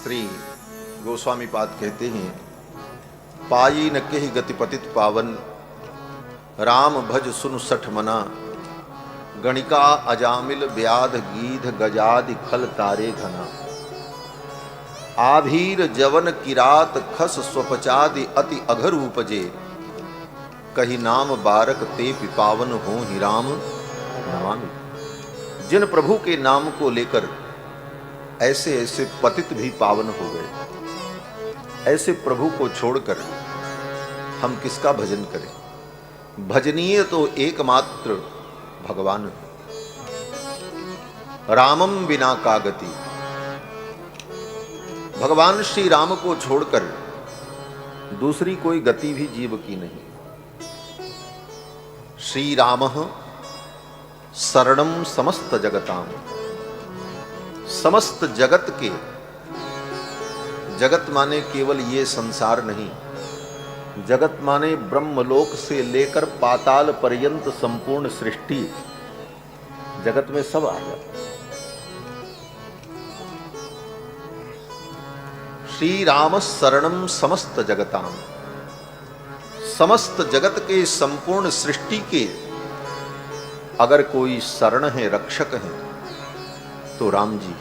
श्री गोस्वामी पाद कहते हैं, पाई न केहि गति पतित पावन, राम भज सुन सठ मना, गणिका अजामिल व्याध गीध गजादि खल तारे घना, आभीर जवन किरात खस स्वपचादि अति अघर उपजे, कही नाम बारक ते पिपावन हो ही राम नमामि। जिन प्रभु के नाम को लेकर ऐसे ऐसे पतित भी पावन हो गए, ऐसे प्रभु को छोड़कर हम किसका भजन करें। भजनीय तो एकमात्र भगवान है। रामम बिना का गति, भगवान श्री राम को छोड़कर दूसरी कोई गति भी जीव की नहीं। श्री राम शरणम समस्त जगताम, समस्त जगत के, जगत माने केवल ये संसार नहीं, जगत माने ब्रह्मलोक से लेकर पाताल पर्यंत संपूर्ण सृष्टि, जगत में सब आ जाता। श्री राम शरणम समस्त जगताम, समस्त जगत के, संपूर्ण सृष्टि के अगर कोई शरण है, रक्षक है, तो राम जी।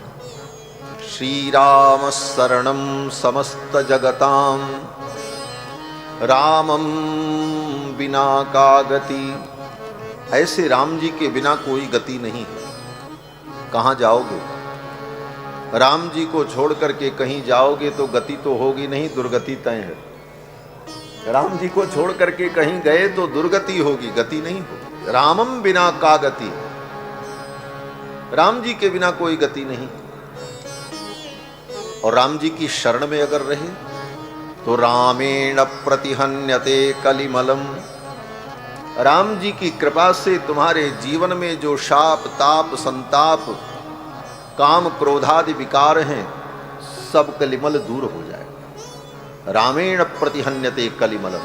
श्री राम शरणम समस्त जगताम, रामम बिना का गति। ऐसे राम जी के बिना कोई गति नहीं है। कहाँ जाओगे? राम जी को छोड़ करके कहीं जाओगे तो गति तो होगी नहीं, दुर्गति तय है। राम जी को छोड़ करके कहीं गए तो दुर्गति होगी, गति नहीं होगी। रामम बिना का गति, राम जी के बिना कोई गति नहीं। और राम जी की शरण में अगर रहे तो रामेण प्रतिहन्यते कलिमलम, राम जी की कृपा से तुम्हारे जीवन में जो शाप ताप संताप काम क्रोधादि विकार हैं, सब कलिमल दूर हो जाए। रामेण प्रतिहन्यते कलिमलम।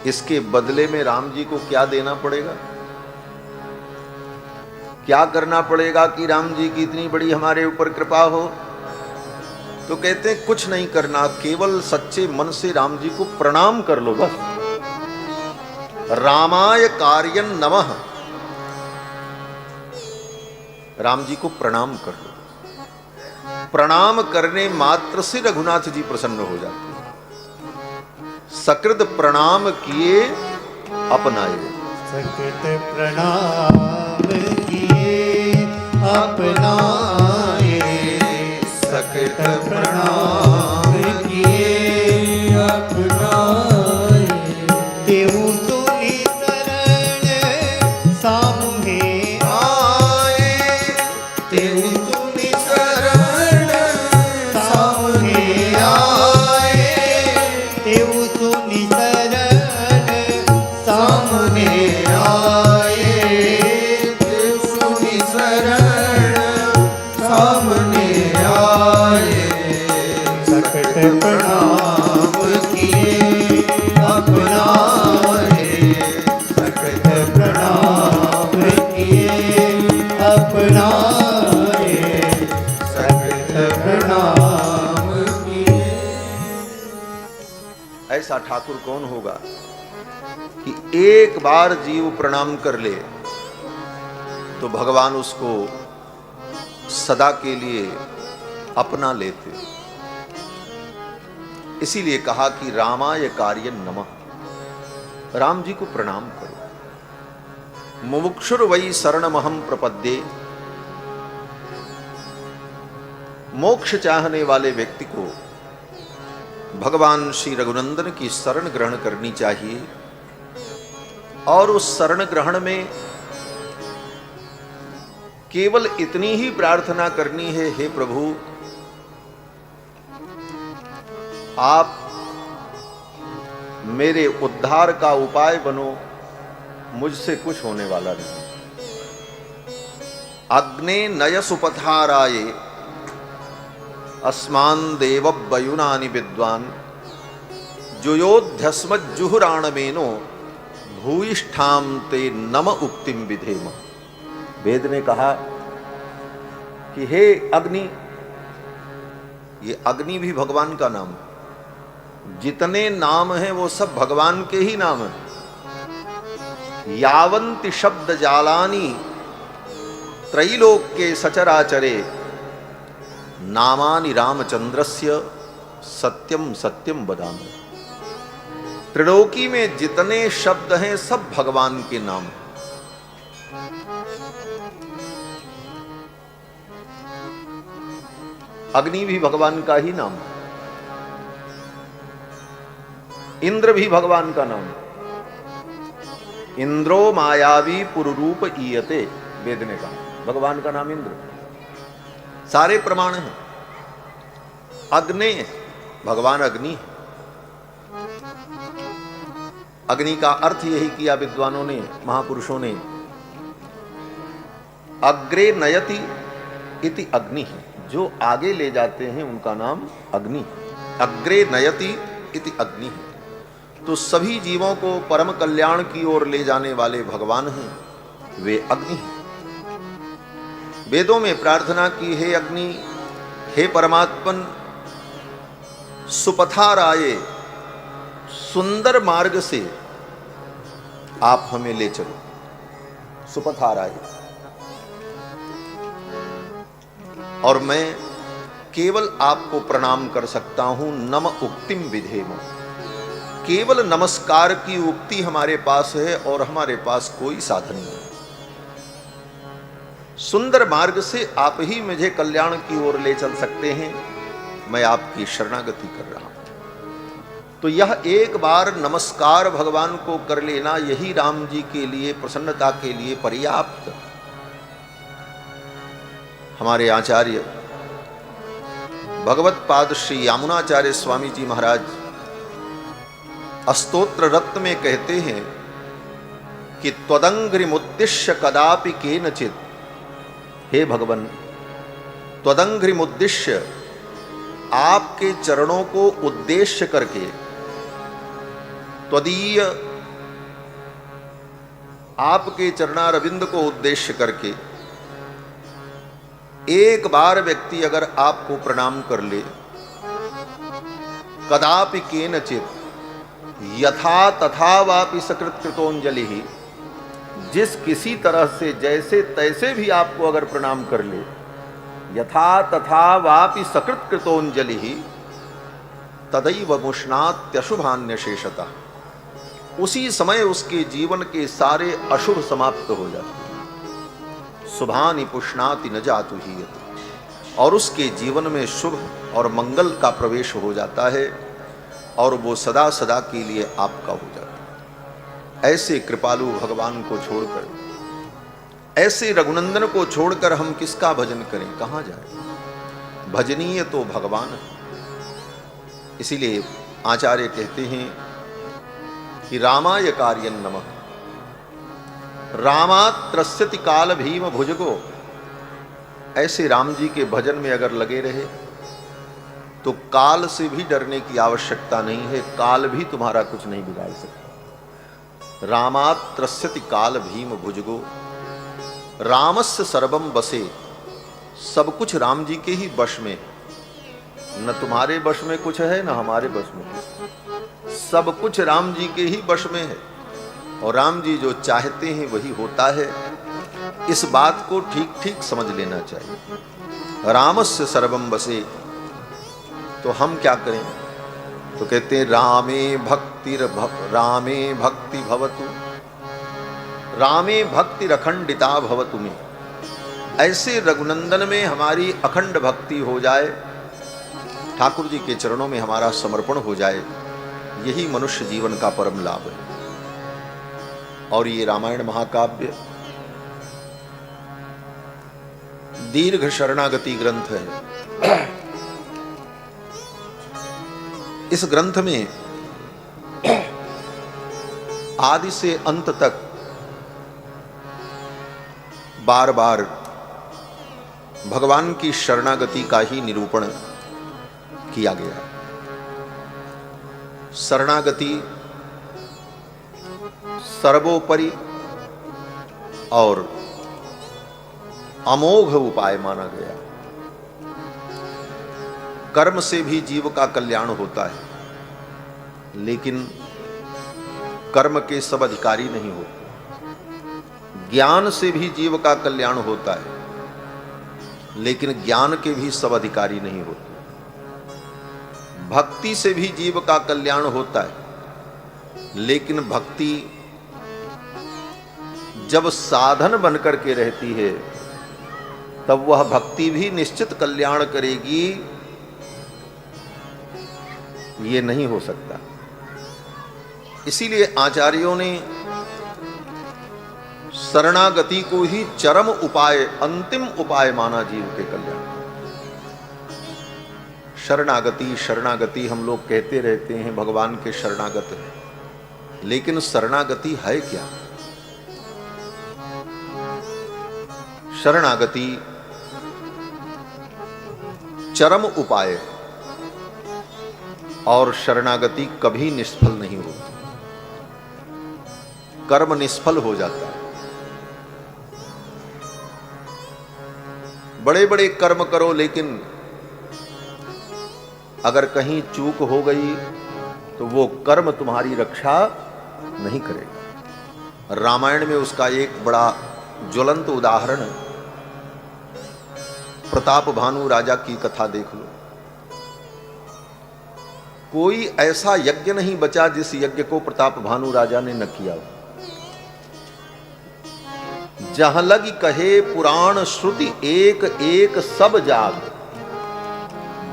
इसके बदले में राम जी को क्या देना पड़ेगा, क्या करना पड़ेगा कि राम जी की इतनी बड़ी हमारे ऊपर कृपा हो? तो कहते हैं कुछ नहीं करना, केवल सच्चे मन से राम जी को प्रणाम कर लो बस। रामाय कार्यं नमः, राम जी को प्रणाम कर लो। प्रणाम करने मात्र से रघुनाथ जी प्रसन्न हो जाते हैं। सकृत प्रणाम किए अपनाए, सकृत प्रणाम किए अपनाए, सकृत प्रणाम किए अपनाए। तेहु तुनि शरण सामुहे आए, तेहु तुनि शरण सामुहे आए, तेहु तुनि शरण सामुहे आए, तेहु तुनि शरण सामने आए। सकट प्रणाम किए अपनाए, सकट प्रणाम किए अपनाए, सकट प्रणाम किए। ऐसा ठाकुर कौन होगा कि एक बार जीव प्रणाम कर ले तो भगवान उसको सदा के लिए अपना लेते। इसीलिए कहा कि रामाय कार्यं नमः, राम जी को प्रणाम करो। मुमुक्षुर वै शरणमहं प्रपद्ये, मोक्ष चाहने वाले व्यक्ति को भगवान श्री रघुनंदन की शरण ग्रहण करनी चाहिए। और उस शरण ग्रहण में केवल इतनी ही प्रार्थना करनी है, हे प्रभु आप मेरे उद्धार का उपाय बनो, मुझसे कुछ होने वाला नहीं। अग्ने नयसुपथाराये अस्मान देव वयुनानि विद्वान, जुयोध्यस्मज्जुहुराणमेनो भूयिष्ठाम ते नम उक्तिम विधेम। वेद ने कहा कि हे अग्नि, ये अग्नि भी भगवान का नाम है। जितने नाम हैं वो सब भगवान के ही नाम हैं। यावंति शब्द जालानी त्रैलोक्ये सचराचरे नामानि रामचंद्रस्य सत्यम सत्यम वदामि। त्रिलोकी में जितने शब्द हैं सब भगवान के नाम। अग्नि भी भगवान का ही नाम, इंद्र भी भगवान का नाम। इंद्रो मायावी पुरुरूप ईयते, वेद ने कहा भगवान का नाम इंद्र। सारे प्रमाण हैं। अग्नि, भगवान अग्नि। अग्नि का अर्थ यही किया विद्वानों ने, महापुरुषों ने। अग्रे नयति इति अग्नि, जो आगे ले जाते हैं उनका नाम अग्नि। अग्रे नयति इति अग्नि। तो सभी जीवों को परम कल्याण की ओर ले जाने वाले भगवान हैं, वे अग्नि हैं। वेदों में प्रार्थना की, हे अग्नि, हे परमात्मन, सुपथाराये, सुंदर मार्ग से आप हमें ले चलो। सुपथाराये, और मैं केवल आपको प्रणाम कर सकता हूं। नम उक्तिम विधेम, केवल नमस्कार की उक्ति हमारे पास है और हमारे पास कोई साधन नहीं है। सुंदर मार्ग से आप ही मुझे कल्याण की ओर ले चल सकते हैं। मैं आपकी शरणागति कर रहा हूं। तो यह एक बार नमस्कार भगवान को कर लेना, यही राम जी के लिए, प्रसन्नता के लिए पर्याप्त। हमारे आचार्य भगवत पाद श्री यामुनाचार्य स्वामी जी महाराज स्तोत्र रत्न में कहते हैं कि त्वदंघ्रिमुद्दिश्य कदापि केनचित्, हे भगवान, त्वदंघ्रिमुद्दिश्य, आपके चरणों को उद्देश्य करके, त्वदीय, आपके चरणारविंद को उद्देश्य करके एक बार व्यक्ति अगर आपको प्रणाम कर ले, कदापि केनचित् यथा तथा वापि सकृत कृतोंजलि ही, जिस किसी तरह से जैसे तैसे भी आपको अगर प्रणाम कर ले, यथा तथा वापि सकृत कृतोंजलि ही तदैव मुष्णात्यशुभान्य शेषतः, उसी समय उसके जीवन के सारे अशुभ समाप्त हो जाते हैं। शुभानि पुष्णाति न जातु ही, और उसके जीवन में शुभ और मंगल का प्रवेश हो जाता है और वो सदा सदा के लिए आपका हो जाता है। ऐसे कृपालु भगवान को छोड़कर, ऐसे रघुनंदन को छोड़कर हम किसका भजन करें, कहां जाएं? भजनीय तो भगवान है। इसीलिए आचार्य कहते हैं कि रामाय कार्यं नमः, रामात् त्रस्यति काल भीम भुजगो। ऐसे राम जी के भजन में अगर लगे रहे तो काल से भी डरने की आवश्यकता नहीं है, काल भी तुम्हारा कुछ नहीं बिगाड़ सकता। रामात् त्रस्यति काल भीम भुजगो, रामस्य सर्वम बसे, सब कुछ राम जी के ही वश में। न तुम्हारे वश में कुछ है, न हमारे वश में कुछ, सब कुछ राम जी के ही वश में है। और राम जी जो चाहते हैं वही होता है। इस बात को ठीक ठीक समझ लेना चाहिए। रामस्य सर्वम बसे, तो हम क्या करें? तो कहते हैं रामे भक्ति भवतु, रामे भक्ति अखंडिता भवतु में। ऐसे रघुनंदन में हमारी अखंड भक्ति हो जाए, ठाकुर जी के चरणों में हमारा समर्पण हो जाए, यही मनुष्य जीवन का परम लाभ है। और ये रामायण महाकाव्य दीर्घ शरणागति ग्रंथ है। इस ग्रंथ में आदि से अंत तक बार बार भगवान की शरणागति का ही निरूपण किया गया। शरणागति सर्वोपरि और अमोघ उपाय माना गया। कर्म से भी जीव का कल्याण होता है, लेकिन कर्म के सब अधिकारी नहीं होते। ज्ञान से भी जीव का कल्याण होता है, लेकिन ज्ञान के भी सब अधिकारी नहीं होते। भक्ति से भी जीव का कल्याण होता है, लेकिन भक्ति जब साधन बनकर के रहती है तब वह भक्ति भी निश्चित कल्याण करेगी, ये नहीं हो सकता। इसीलिए आचार्यों ने शरणागति को ही चरम उपाय, अंतिम उपाय माना जीव के कल्याण। शरणागति शरणागति हम लोग कहते रहते हैं, भगवान के शरणागत हैं, लेकिन शरणागति है क्या? शरणागति चरम उपाय, और शरणागति कभी निष्फल नहीं होती। कर्म निष्फल हो जाता है। बड़े बड़े कर्म करो, लेकिन अगर कहीं चूक हो गई तो वो कर्म तुम्हारी रक्षा नहीं करेगा। रामायण में उसका एक बड़ा ज्वलंत उदाहरण है। प्रताप भानु राजा की कथा देख लो। कोई ऐसा यज्ञ नहीं बचा जिस यज्ञ को प्रताप भानु राजा ने न किया हो। जहां लगी कहे पुराण श्रुति, एक एक सब जाग,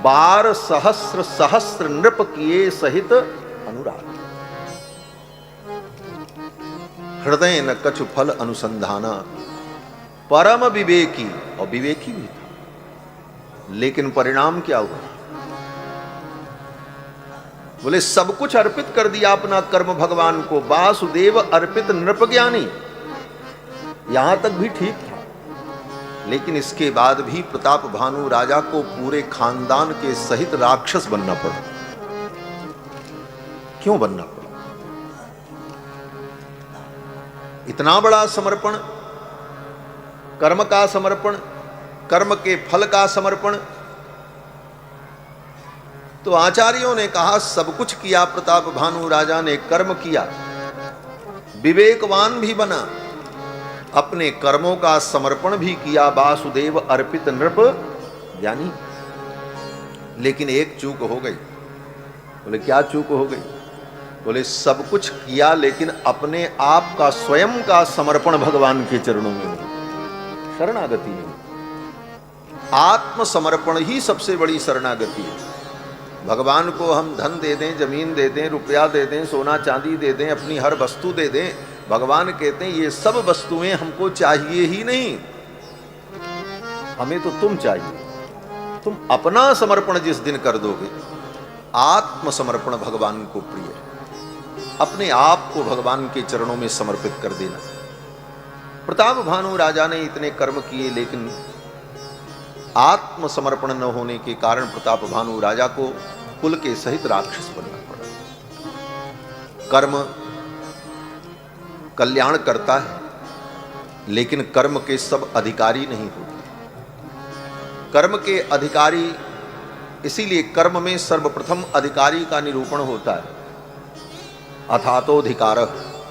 12 सहस्र सहस्र नृप किए सहित अनुराग। हृदय न कछु फल अनुसंधाना, परम विवेकी, और विवेकी भी था, लेकिन परिणाम क्या हुआ? बोले सब कुछ अर्पित कर दिया अपना कर्म भगवान को, वासुदेव अर्पित नृप ज्ञानी, यहां तक भी ठीक था। लेकिन इसके बाद भी प्रताप भानु राजा को पूरे खानदान के सहित राक्षस बनना पड़ा। क्यों बनना पड़ा? इतना बड़ा समर्पण, कर्म का समर्पण, कर्म के फल का समर्पण। तो आचार्यों ने कहा सब कुछ किया प्रताप भानु राजा ने, कर्म किया, विवेकवान भी बना, अपने कर्मों का समर्पण भी किया, वासुदेव अर्पित नृप ज्ञानी। लेकिन एक चूक हो गई। बोले क्या चूक हो गई? बोले सब कुछ किया, लेकिन अपने आप का स्वयं का समर्पण भगवान के चरणों में नहीं, शरणागति नहीं। आत्मसमर्पण ही सबसे बड़ी शरणागति है। भगवान को हम धन दे दें, जमीन दे दें, रुपया दे दें, सोना चांदी दे दें, अपनी हर वस्तु दे दें, भगवान कहते हैं ये सब वस्तुएं हमको चाहिए ही नहीं, हमें तो तुम चाहिए। तुम अपना समर्पण जिस दिन कर दोगे, आत्मसमर्पण भगवान को प्रिय है, अपने आप को भगवान के चरणों में समर्पित कर देना। प्रताप भानु राजा ने इतने कर्म किए, लेकिन आत्मसमर्पण न होने के कारण प्रताप भानु राजा को कुल के सहित राक्षस बनना पड़ा। कर्म कल्याण करता है, लेकिन कर्म के सब अधिकारी नहीं होते। कर्म के अधिकारी, इसीलिए कर्म में सर्वप्रथम अधिकारी का निरूपण होता है। अथातोधिकार,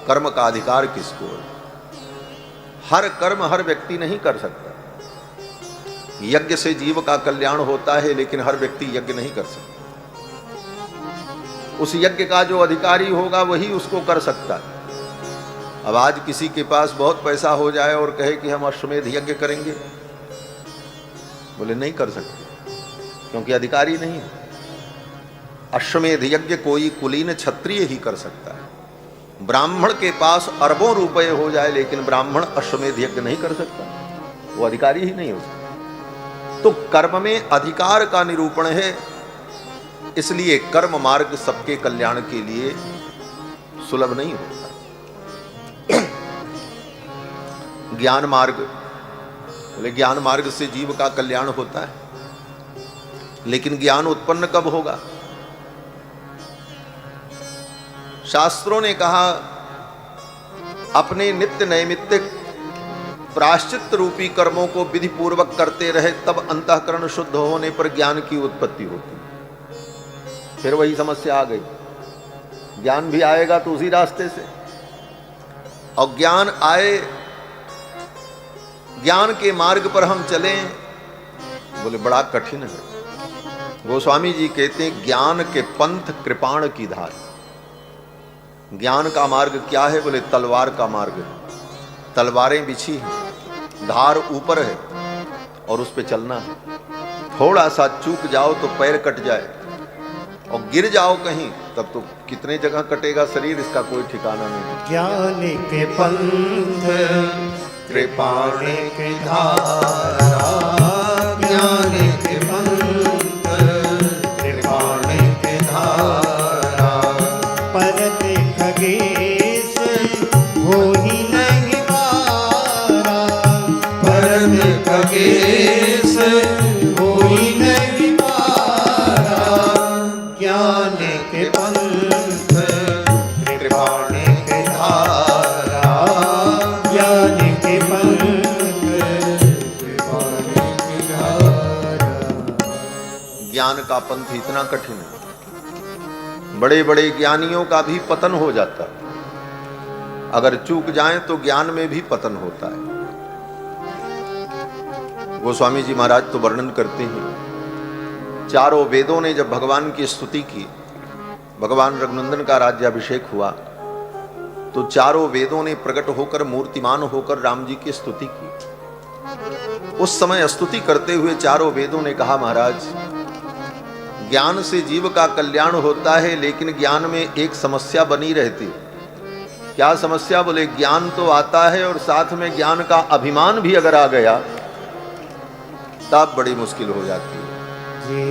कर्म का अधिकार किसको है? हर कर्म हर व्यक्ति नहीं कर सकता। यज्ञ से जीव का कल्याण होता है, लेकिन हर व्यक्ति यज्ञ नहीं कर सकता। उस यज्ञ का जो अधिकारी होगा वही उसको कर सकता है। अब आज किसी के पास बहुत पैसा हो जाए और कहे कि हम अश्वमेध यज्ञ करेंगे, बोले नहीं कर सकते, क्योंकि अधिकारी नहीं है। अश्वमेध यज्ञ कोई कुलीन क्षत्रिय ही कर सकता है। ब्राह्मण के पास अरबों रुपए हो जाए, लेकिन ब्राह्मण अश्वमेध यज्ञ नहीं कर सकता, वो अधिकारी ही नहीं हो सकता। तो कर्म में अधिकार का निरूपण है, इसलिए कर्म मार्ग सबके कल्याण के लिए सुलभ नहीं होता। ज्ञान मार्ग, बोले ज्ञान मार्ग से जीव का कल्याण होता है, लेकिन ज्ञान उत्पन्न कब होगा? शास्त्रों ने कहा अपने नित्य नैमित्तिक प्रायश्चित रूपी कर्मों को विधि पूर्वक करते रहे, तब अंतःकरण शुद्ध होने पर ज्ञान की उत्पत्ति होती। फिर वही समस्या आ गई, ज्ञान भी आएगा तो उसी रास्ते से, और ज्ञान आए, ज्ञान के मार्ग पर हम चलें, बोले बड़ा कठिन है। गोस्वामी जी कहते हैं ज्ञान के पंथ कृपाण की धार। ज्ञान का मार्ग क्या है? बोले तलवार का मार्ग है। तलवारें बिछी हैं, धार ऊपर है और उस पे चलना है। थोड़ा सा चूक जाओ तो पैर कट जाए, और गिर जाओ कहीं तब तो कितने जगह कटेगा शरीर, इसका कोई ठिकाना नहीं। ज्ञान के पंथ कृपाण की धारा, ज्ञान के पंथ कृपाण की धारा, परत खगेश हो ही नहीं मारा, परत खगेश हो ही नहीं मारा, ज्ञान के पंथ कृपाण की धारा, ज्ञान के पंथ कृपाण की धारा। ज्ञान का पंथ इतना कठिन है, बड़े बड़े ज्ञानियों का भी पतन हो जाता है। अगर चूक जाएं तो ज्ञान में भी पतन होता है। गोस्वामी जी महाराज तो वर्णन करते हैं, चारों वेदों ने जब भगवान की स्तुति की, भगवान रघुनंदन का राज्याभिषेक हुआ, तो चारों वेदों ने प्रकट होकर मूर्तिमान होकर राम जी की स्तुति की। उस समय स्तुति करते हुए चारों वेदों ने कहा, महाराज ज्ञान से जीव का कल्याण होता है, लेकिन ज्ञान में एक समस्या बनी रहती। क्या समस्या? बोले ज्ञान तो आता है और साथ में ज्ञान का अभिमान भी अगर आ गया तब बड़ी मुश्किल हो जाती है।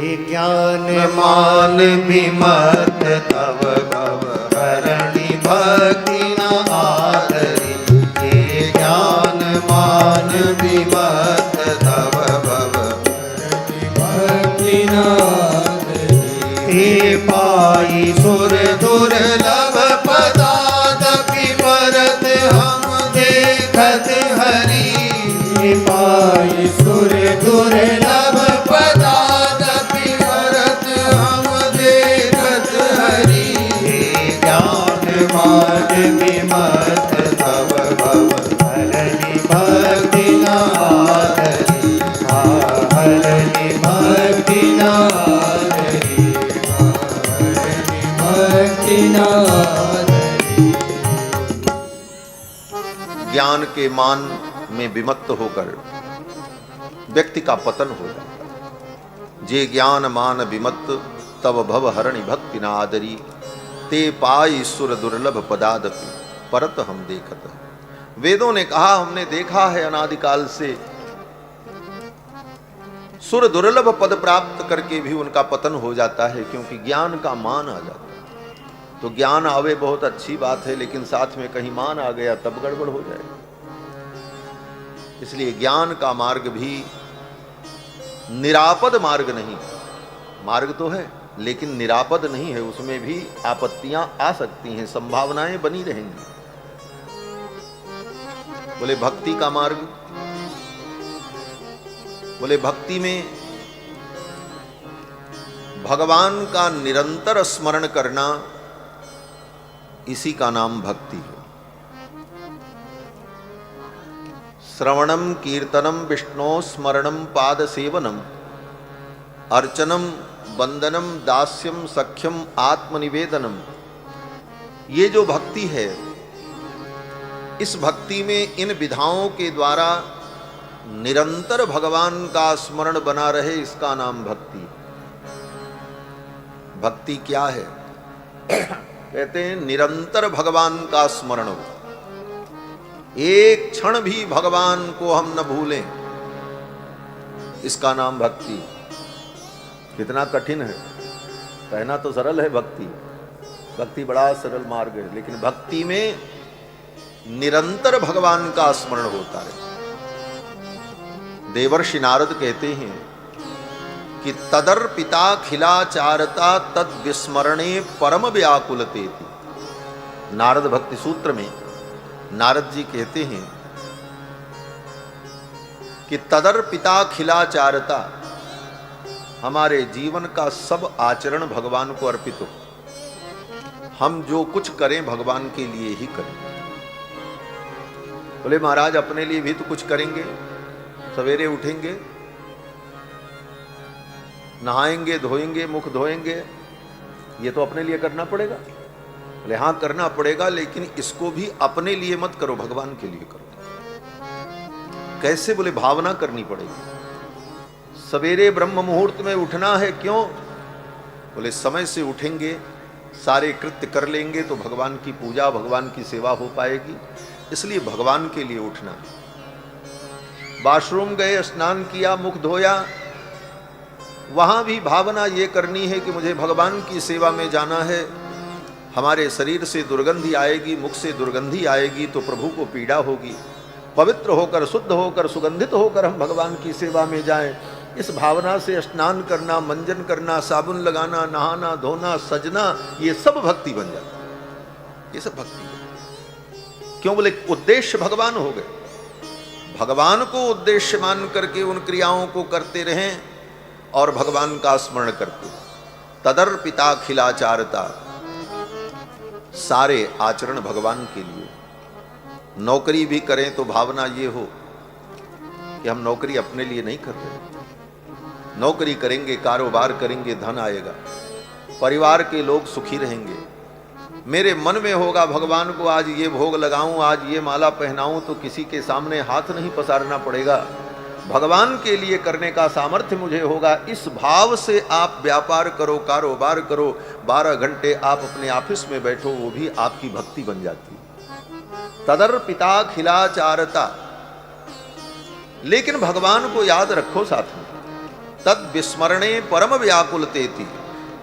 ये ज्ञान मान विमत तव भव हरणि भक्ति न आदरि, ये ज्ञान मान विमत तव भव हरणि भक्ति न आदरि, हे पाई सुर दुर्लभ पदादपि परत हम देखत हरि, हे पाई सुर दुर्लभ पदादपि परत हम देखत हरि, हे ज्ञान मान विमत तव भव हरणि भक्ति न आदरि, हरणि भक्ति न आदरि, हरणि भक्ति न आदरि। ज्ञान के मान में विमत्त होकर व्यक्ति का पतन हो जाता है। जे ज्ञान मान विमत्त तब भव हरणि भक्ति न आदरी, ते पाई सुर दुर्लभ पदादपि परत हम देखत। वेदों ने कहा, हमने देखा है अनादिकाल से सुर दुर्लभ पद प्राप्त करके भी उनका पतन हो जाता है, क्योंकि ज्ञान का मान आ जाता है। तो ज्ञान आवे बहुत अच्छी बात है, लेकिन साथ में कहीं मान आ गया तब गड़बड़ हो जाएगी। इसलिए ज्ञान का मार्ग भी निरापद मार्ग नहीं, मार्ग तो है लेकिन निरापद नहीं है, उसमें भी आपत्तियां आ सकती हैं, संभावनाएं बनी रहेंगी। बोले भक्ति का मार्ग, बोले भक्ति में भगवान का निरंतर स्मरण करना, इसी का नाम भक्ति है। श्रवणम कीर्तनम विष्णु स्मरणम पाद सेवनम अर्चनम वंदनम दास्यम सख्यम आत्मनिवेदनम, ये जो भक्ति है, इस भक्ति में इन विधाओं के द्वारा निरंतर भगवान का स्मरण बना रहे, इसका नाम भक्ति। भक्ति क्या है? कहते हैं निरंतर भगवान का स्मरण हो, एक क्षण भी भगवान को हम न भूलें, इसका नाम भक्ति। कितना कठिन है, कहना तो सरल है भक्ति, भक्ति बड़ा सरल मार्ग है, लेकिन भक्ति में निरंतर भगवान का स्मरण होता है। देवर्षि नारद कहते हैं कि तदर्पिता खिलाचारता तद विस्मरणे परम व्याकुलतेति। नारद भक्ति सूत्र में नारद जी कहते हैं कि तदर्पिता खिलाचारता, हमारे जीवन का सब आचरण भगवान को अर्पित हो। हम जो कुछ करें भगवान के लिए ही करें। बोले महाराज अपने लिए भी तो कुछ करेंगे, सवेरे उठेंगे, नहाएंगे, धोएंगे, मुख धोएंगे, ये तो अपने लिए करना पड़ेगा। बोले हाँ करना पड़ेगा, लेकिन इसको भी अपने लिए मत करो, भगवान के लिए करो। कैसे? बोले भावना करनी पड़ेगी। सवेरे ब्रह्म मुहूर्त में उठना है, क्यों? बोले समय से उठेंगे, सारे कृत्य कर लेंगे तो भगवान की पूजा, भगवान की सेवा हो पाएगी, इसलिए भगवान के लिए उठना है। वॉशरूम गए, स्नान किया, मुख धोया, वहां भी भावना ये करनी है कि मुझे भगवान की सेवा में जाना है। हमारे शरीर से दुर्गंधी आएगी, मुख से दुर्गंधी आएगी तो प्रभु को पीड़ा होगी। पवित्र होकर, शुद्ध होकर, सुगंधित होकर हम भगवान की सेवा में जाएं। इस भावना से स्नान करना, मंजन करना, साबुन लगाना, नहाना, धोना, सजना, ये सब भक्ति बन जाता है। ये सब भक्ति है। क्यों? बोले उद्देश्य भगवान हो गए। भगवान को उद्देश्य मान करके उन क्रियाओं को करते रहें और भगवान का स्मरण करते। तदर्पिता खिलाचारता, सारे आचरण भगवान के लिए। नौकरी भी करें तो भावना ये हो कि हम नौकरी अपने लिए नहीं कर रहे। नौकरी करेंगे, कारोबार करेंगे, धन आएगा, परिवार के लोग सुखी रहेंगे। मेरे मन में होगा भगवान को आज ये भोग लगाऊं, आज ये माला पहनाऊं, तो किसी के सामने हाथ नहीं पसारना पड़ेगा। भगवान के लिए करने का सामर्थ्य मुझे होगा। इस भाव से आप व्यापार करो, कारोबार करो, 12 घंटे आप अपने ऑफिस में बैठो, वो भी आपकी भक्ति बन जाती है। तदर्पिता खिलाचारता, लेकिन भगवान को याद रखो साथ में। तद विस्मरणे परम व्याकुलतेति,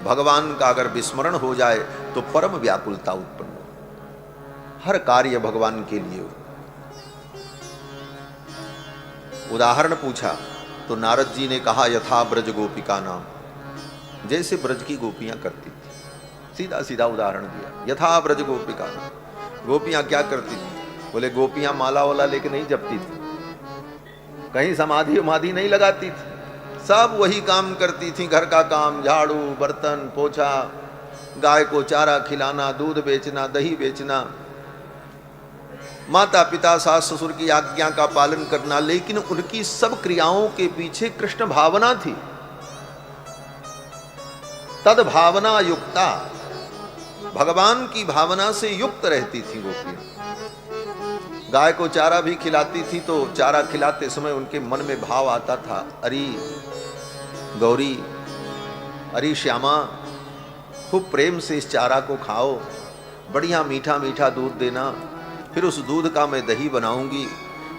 भगवान का अगर विस्मरण हो जाए तो परम व्याकुलता उत्पन्न हो। हर कार्य भगवान के लिए हो। उदाहरण पूछा तो नारद जी ने कहा यथा ब्रज गोपिका नाम, जैसे ब्रज की गोपियां करती थी। सीधा सीधा उदाहरण दिया, यथा ब्रज गोपिका नाम। गोपियां क्या करती थी? बोले गोपियां माला वाला लेके नहीं जपती थी, कहीं समाधि उमाधि नहीं लगाती थी, सब वही काम करती थी। घर का काम, झाड़ू, बर्तन, पोछा, गाय को चारा खिलाना, दूध बेचना, दही बेचना, माता पिता, सास ससुर की आज्ञा का पालन करना। लेकिन उनकी सब क्रियाओं के पीछे कृष्ण भावना थी। तद भावना युक्ता, भगवान की भावना से युक्त रहती थी गोपियां। गाय को चारा भी खिलाती थी तो चारा खिलाते समय उनके मन में भाव आता था, अरे गौरी, अरे श्यामा, खूब प्रेम से इस चारा को खाओ, बढ़िया मीठा मीठा दूध देना, फिर उस दूध का मैं दही बनाऊंगी,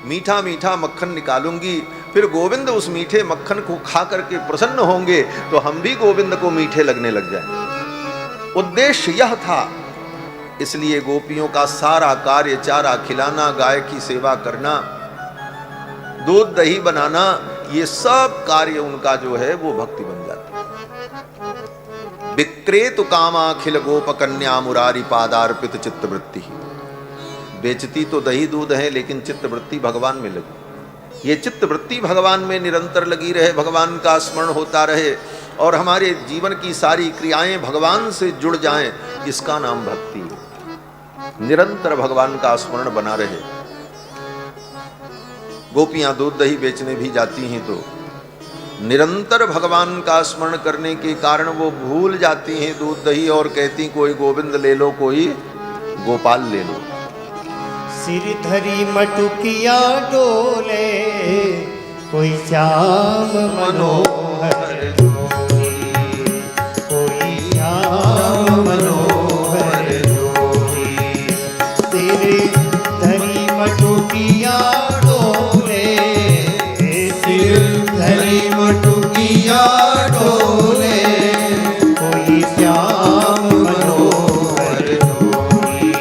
मीठा मीठा मक्खन निकालूंगी, फिर गोविंद उस मीठे मक्खन को खा करके प्रसन्न होंगे तो हम भी गोविंद को मीठे लगने लग जाएंगे। उद्देश्य यह था। इसलिए गोपियों का सारा कार्य चारा खिलाना, गाय की सेवा करना, दूध दही बनाना, ये सब कार्य उनका जो है वो भक्ति बन जाता है। विक्रेतु कामाखिल गोप कन्या मुरारी पादार्पित चित्तवृत्ति, बेचती तो दही दूध है लेकिन चित्तवृत्ति भगवान में लगी। ये चित्तवृत्ति भगवान में निरंतर लगी रहे, भगवान का स्मरण होता रहे और हमारे जीवन की सारी क्रियाएं भगवान से जुड़ जाएं, इसका नाम भक्ति है। निरंतर भगवान का स्मरण बना रहे। गोपियां दूध दही बेचने भी जाती हैं तो निरंतर भगवान का स्मरण करने के कारण वो भूल जाती हैं दूध दही और कहती कोई गोविंद ले लो, कोई गोपाल ले लो। सिर धरी मटुकिया डोले, कोई श्याम मनोहर जोगी, कोई श्याम मनोहर जोगी। सिर धरी मटुकिया डोले, सिर धरी मटुकिया डोले, कोई श्याम मनोहर जोगी,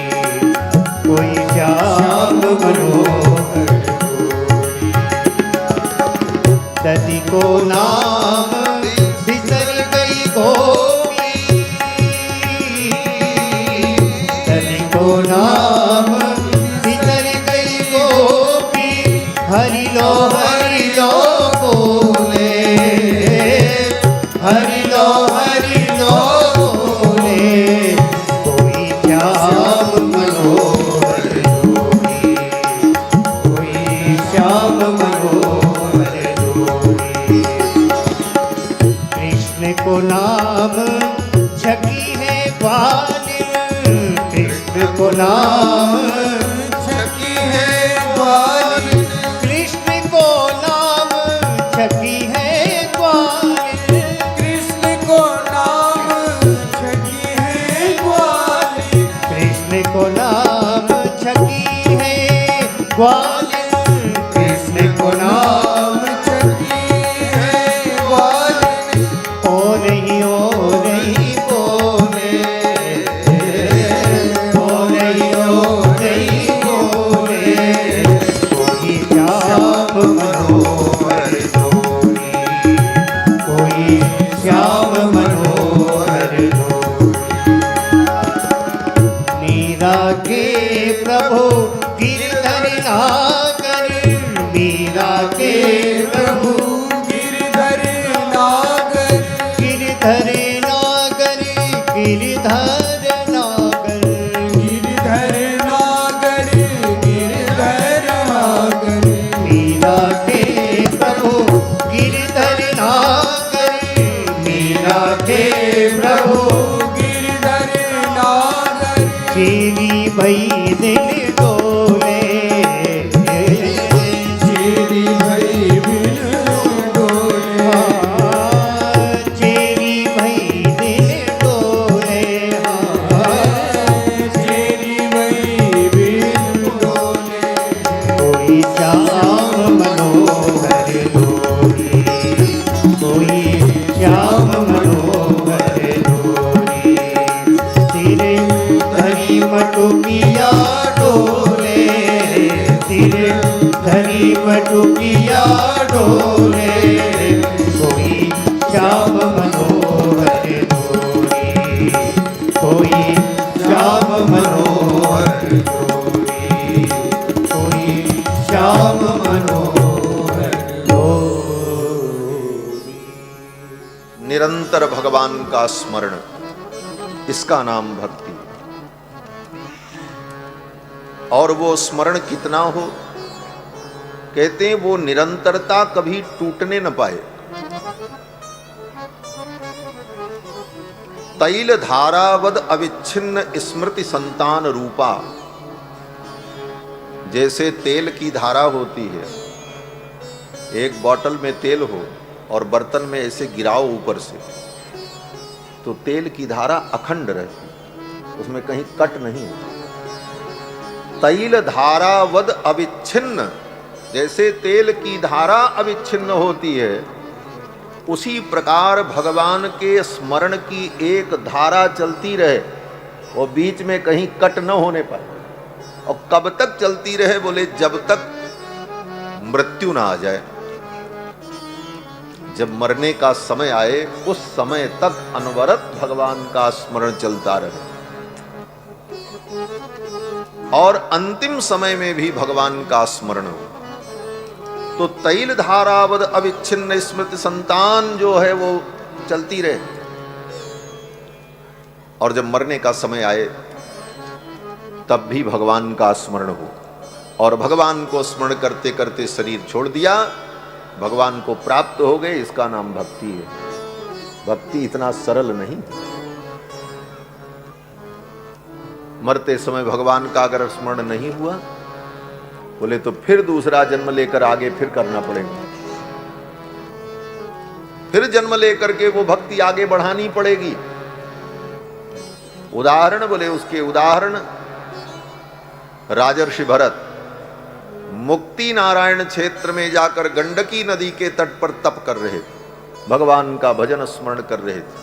कोई श्याम मनोहर जोगी। दधि को ना हरि लो बोले, कोई श्याम मनोहर जोड़ी, कोई श्याम मनोहर जोड़ी। कृष्ण को नाम छकी है ग्वालिन, कृष्ण को नाम छकी है ग्वालिन, कृष्ण को नाम छकी है ग्वालिन, कृष्ण को नाम छकी है ग्वालिन, कृष्ण को नाम छकी है ग्वालिन, कृष्ण को नाम छकी है ग्वालिन। ओ नहीं बोले, ओ नहीं बोले, कोई श्याम मनोहर जोड़ी, कोई श्याम मनोहर जोड़ी। मीरा के प्रभु गिरधर नागर, मीरा के प्रभु गिरधर नागर, गिरधर नागर, गिरधर नागर, गिरधर नागर, गिरधर नागर। मीरा के प्रभु गिरधर नागर, मीरा के प्रभु गिरधर नागर, चेली भई दिल डोले, चेली भई बिन डोले, चेली भई दिल डोले, चेली भई बिन डोले। कोई श्याम मनोहर जोड़ी, कोई श्याम मनोहर जोड़ी। तेरे धरी मटुकिया डोले, तेरे धरी मटुकिया डोले, कोई श्याम मनोहर जोड़ी, कोई श्याम मनोहर जोड़ी, कोई श्याम मनोहर जोड़ी। निरंतर भगवान का स्मरण, इसका नाम भक्ति। और वो स्मरण कितना हो, कहते हैं वो निरंतरता कभी टूटने न पाए। तैल धारावद अविच्छिन्न स्मृति संतान रूपा, जैसे तेल की धारा होती है, एक बोतल में तेल हो और बर्तन में ऐसे गिराओ ऊपर से, तो तेल की धारा अखंड रहती, उसमें कहीं कट नहीं होता। तैल धारावद अविच्छिन्न, जैसे तेल की धारा अविच्छिन्न होती है, उसी प्रकार भगवान के स्मरण की एक धारा चलती रहे और बीच में कहीं कट न होने पाए। और कब तक चलती रहे, बोले जब तक मृत्यु ना आ जाए। जब मरने का समय आए, उस समय तक अनवरत भगवान का स्मरण चलता रहे। और अंतिम समय में भी भगवान का स्मरण हो। तो तैल धारावद अविच्छिन्न स्मृति संतान जो है वो चलती रहे, और जब मरने का समय आए तब भी भगवान का स्मरण हो। और भगवान को स्मरण करते करते शरीर छोड़ दिया, भगवान को प्राप्त हो गए, इसका नाम भक्ति है। भक्ति इतना सरल नहीं। मरते समय भगवान का अगर स्मरण नहीं हुआ, बोले तो फिर दूसरा जन्म लेकर आगे फिर करना पड़ेगा, फिर जन्म लेकर के वो भक्ति आगे बढ़ानी पड़ेगी। उदाहरण बोले उसके उदाहरण राजर्षि भरत मुक्ति नारायण क्षेत्र में जाकर गंडकी नदी के तट पर तप कर रहे थे, भगवान का भजन स्मरण कर रहे थे।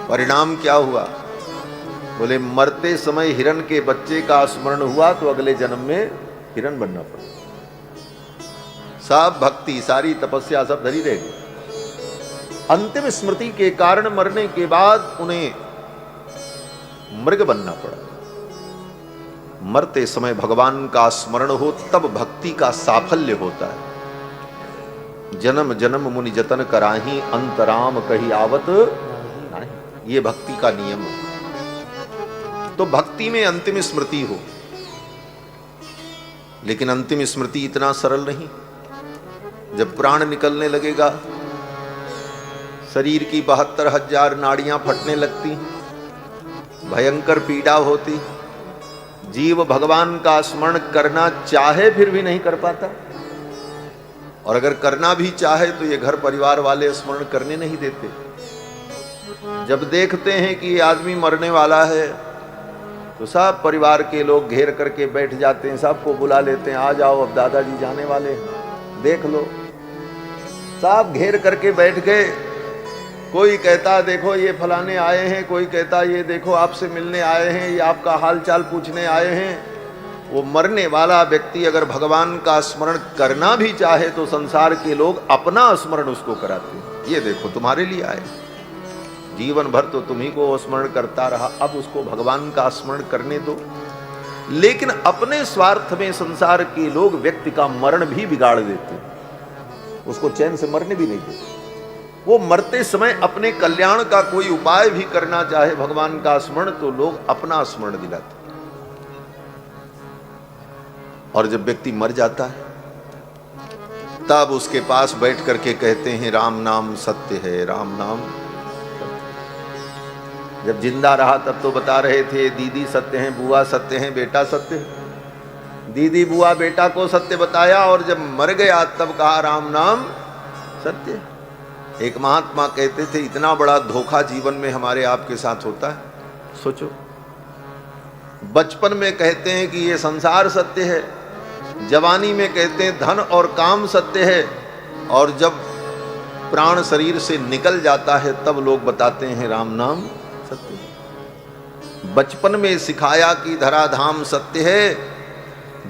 परिणाम क्या हुआ? बोले मरते समय हिरण के बच्चे का स्मरण हुआ तो अगले जन्म में हिरण बनना पड़ा। सब भक्ति, सारी तपस्या सब धरी रह गई। अंतिम स्मृति के कारण मरने के बाद उन्हें मृग बनना पड़ा। मरते समय भगवान का स्मरण हो तब भक्ति का साफल्य होता है। जन्म जन्म मुनि जतन कराही, अंतराम कही आवत नहीं। ये भक्ति का नियम है। तो भक्ति में अंतिम स्मृति हो, लेकिन अंतिम स्मृति इतना सरल नहीं। जब प्राण निकलने लगेगा, शरीर की 72,000 नाड़ियां फटने लगती, भयंकर पीड़ा होती, जीव भगवान का स्मरण करना चाहे फिर भी नहीं कर पाता, और अगर करना भी चाहे तो ये घर परिवार वाले स्मरण करने नहीं देते। जब देखते हैं कि ये आदमी मरने वाला है तो सब परिवार के लोग घेर करके बैठ जाते हैं, सबको बुला लेते हैं, आ जाओ अब दादाजी जाने वाले हैं, देख लो। सब घेर करके बैठ गए। कोई कहता देखो ये फलाने आए हैं, कोई कहता ये देखो आपसे मिलने आए हैं, ये आपका हाल चाल पूछने आए हैं। वो मरने वाला व्यक्ति अगर भगवान का स्मरण करना भी चाहे तो संसार के लोग अपना स्मरण उसको कराते हैं। ये देखो तुम्हारे लिए आए, जीवन भर तो तुम्ही को स्मरण करता रहा, अब उसको भगवान का स्मरण करने दो। लेकिन अपने स्वार्थ में संसार के लोग व्यक्ति का मरण भी बिगाड़ देते, उसको चैन से मरने भी नहीं देते। वो मरते समय अपने कल्याण का कोई उपाय भी करना चाहे भगवान का स्मरण, तो लोग अपना स्मरण दिलाते। और जब व्यक्ति मर जाता है तब उसके पास बैठ करके कहते हैं राम नाम सत्य है, राम नाम। जब जिंदा रहा तब तो बता रहे थे दीदी सत्य हैं, बुआ सत्य हैं, बेटा सत्य है। दीदी बुआ बेटा को सत्य बताया, और जब मर गया तब कहा राम नाम सत्य है। एक महात्मा कहते थे इतना बड़ा धोखा जीवन में हमारे आपके साथ होता है। सोचो, बचपन में कहते हैं कि ये संसार सत्य है, जवानी में कहते हैं धन और काम सत्य है, और जब प्राण शरीर से निकल जाता है तब लोग बताते हैं राम नाम सत्य है। बचपन में सिखाया कि धराधाम सत्य है,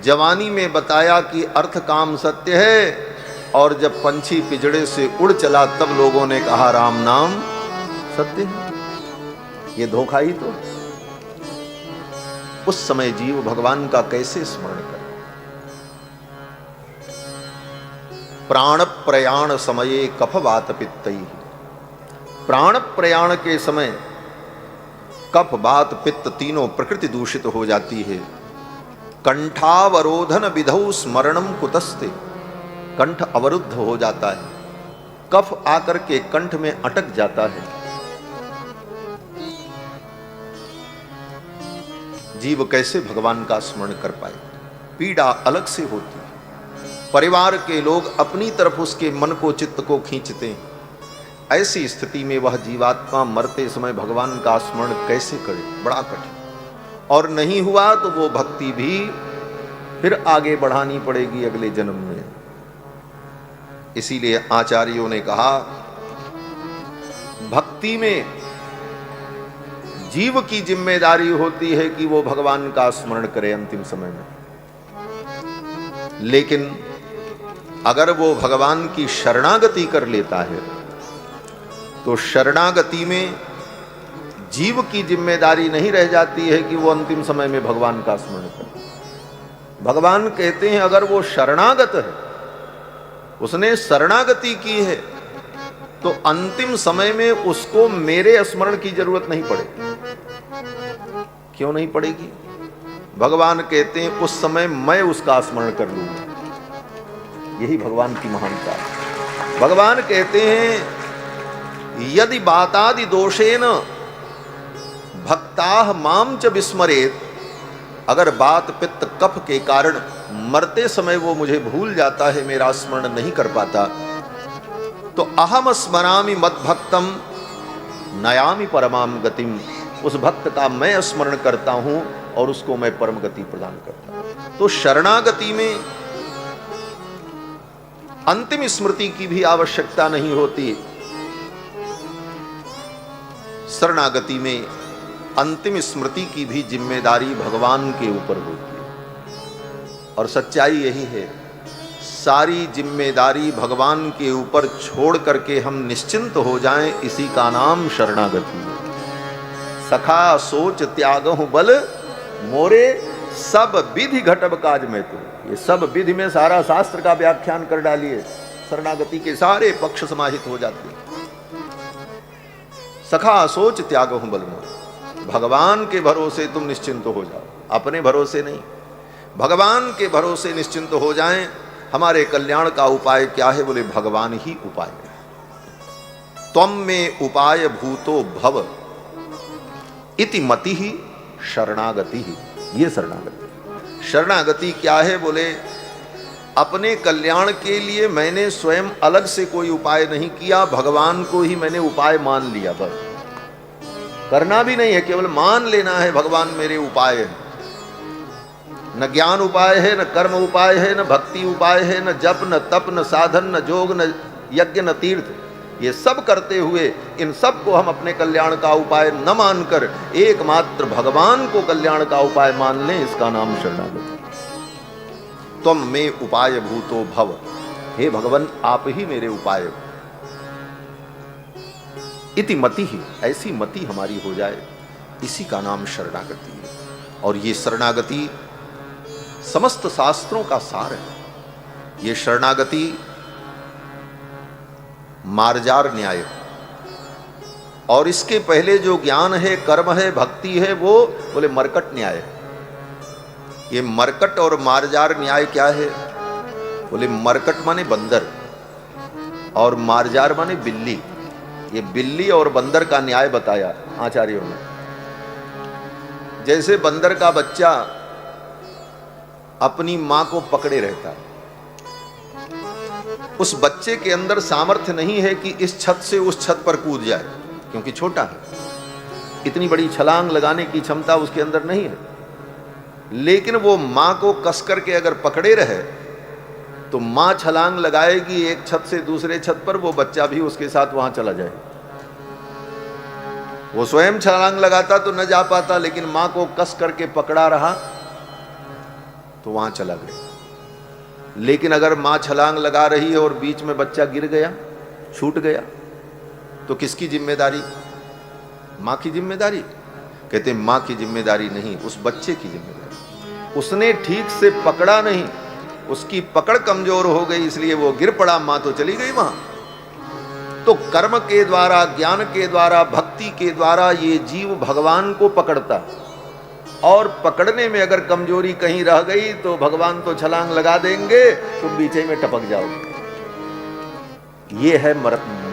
जवानी में बताया कि अर्थ काम सत्य है, और जब पंछी पिजड़े से उड़ चला तब लोगों ने कहा राम नाम सत्य है। ये धोखा ही तो। उस समय जीव भगवान का कैसे स्मरण करे। प्राण प्रयाण समये कफ वात पित्तई। प्राण प्रयाण के समय कफ वात पित्त तीनों प्रकृति दूषित हो जाती है। कंठावरोधन विधौ स्मरणम कुतस्ते। कंठ अवरुद्ध हो जाता है, कफ आकर के कंठ में अटक जाता है। जीव कैसे भगवान का स्मरण कर पाए। पीड़ा अलग से होती है, परिवार के लोग अपनी तरफ उसके मन को चित्त को खींचते हैं। ऐसी स्थिति में वह जीवात्मा मरते समय भगवान का स्मरण कैसे करे, बड़ा कठिन। और नहीं हुआ तो वो भक्ति भी फिर आगे बढ़ानी पड़ेगी अगले जन्म में। इसीलिए आचार्यों ने कहा भक्ति में जीव की जिम्मेदारी होती है कि वो भगवान का स्मरण करे अंतिम समय में। लेकिन अगर वो भगवान की शरणागति कर लेता है तो शरणागति में जीव की जिम्मेदारी नहीं रह जाती है कि वो अंतिम समय में भगवान का स्मरण करे। भगवान कहते हैं अगर वो शरणागत है, उसने शरणागति की है, तो अंतिम समय में उसको मेरे स्मरण की जरूरत नहीं पड़ेगी। क्यों नहीं पड़ेगी? भगवान कहते हैं उस समय मैं उसका स्मरण कर लूंगा। यही भगवान की महानता है। भगवान कहते हैं यदि बातादि दोषेन भक्ताः माम च विस्मरेत। अगर बात पित्त कफ के कारण मरते समय वो मुझे भूल जाता है, मेरा स्मरण नहीं कर पाता, तो अहम स्मरामि मद्भक्तम नयामि परमाम गतिम। उस भक्त का मैं स्मरण करता हूं और उसको मैं परम गति प्रदान करता हूं। तो शरणागति में अंतिम स्मृति की भी आवश्यकता नहीं होती। शरणागति में अंतिम स्मृति की भी जिम्मेदारी भगवान के ऊपर होती है। और सच्चाई यही है, सारी जिम्मेदारी भगवान के ऊपर छोड़ करके हम निश्चिंत हो जाएं, इसी का नाम शरणागति है। सखा सोच त्यागहु बल मोरे सब विधि घटब काज में। तो ये सब विधि में सारा शास्त्र का व्याख्यान कर डालिए, शरणागति के सारे पक्ष समाहित हो जाते हैं। सखा सोच त्याग हूं बलमो, भगवान के भरोसे तुम निश्चिंत हो जाओ, अपने भरोसे नहीं, भगवान के भरोसे निश्चिंत हो जाएं। हमारे कल्याण का उपाय क्या है? बोले भगवान ही उपाय है। त्वम में उपाय भूतो भव इति मति ही शरणागति ही। ये शरणागति, शरणागति क्या है? बोले अपने कल्याण के लिए मैंने स्वयं अलग से कोई उपाय नहीं किया, भगवान को ही मैंने उपाय मान लिया। बस करना भी नहीं है, केवल मान लेना है भगवान मेरे उपाय है। न ज्ञान उपाय है, न कर्म उपाय है, न भक्ति उपाय है, न जप, न तप, न साधन, न जोग, न यज्ञ, न तीर्थ। ये सब करते हुए इन सब को हम अपने कल्याण का उपाय न मानकर एकमात्र भगवान को कल्याण का उपाय मान लें, इसका नाम शरणागति। तुम में उपाय भूतो भव, हे भगवान आप ही मेरे उपाय हो। इति मति ही, ऐसी मति हमारी हो जाए, इसी का नाम शरणागति है। और ये शरणागति समस्त शास्त्रों का सार है। ये शरणागति मार्जार न्याय, और इसके पहले जो ज्ञान है, कर्म है, भक्ति है, वो बोले मरकट न्याय है। ये मरकट और मार्जार न्याय क्या है? बोले मरकट माने बंदर और मार्जार माने बिल्ली। ये बिल्ली और बंदर का न्याय बताया आचार्यों ने। जैसे बंदर का बच्चा अपनी मां को पकड़े रहता है, उस बच्चे के अंदर सामर्थ्य नहीं है कि इस छत से उस छत पर कूद जाए, क्योंकि छोटा है, इतनी बड़ी छलांग लगाने की क्षमता उसके अंदर नहीं है। लेकिन वो मां को कस करके अगर पकड़े रहे तो मां छलांग लगाएगी एक छत से दूसरे छत पर, वो बच्चा भी उसके साथ वहां चला जाए। वो स्वयं छलांग लगाता तो न जा पाता, लेकिन मां को कस करके पकड़ा रहा तो वहां चला गया। लेकिन अगर मां छलांग लगा रही है और बीच में बच्चा गिर गया, छूट गया, तो किसकी जिम्मेदारी? मां की जिम्मेदारी? कहते मां की जिम्मेदारी नहीं, उस बच्चे की जिम्मेदारी। उसने ठीक से पकड़ा नहीं, उसकी पकड़ कमजोर हो गई, इसलिए वो गिर पड़ा, मां तो चली गई वहां। तो कर्म के द्वारा, ज्ञान के द्वारा, भक्ति के द्वारा ये जीव भगवान को पकड़ता, और पकड़ने में अगर कमजोरी कहीं रह गई तो भगवान तो छलांग लगा देंगे, तुम बीच में टपक जाओगे। ये है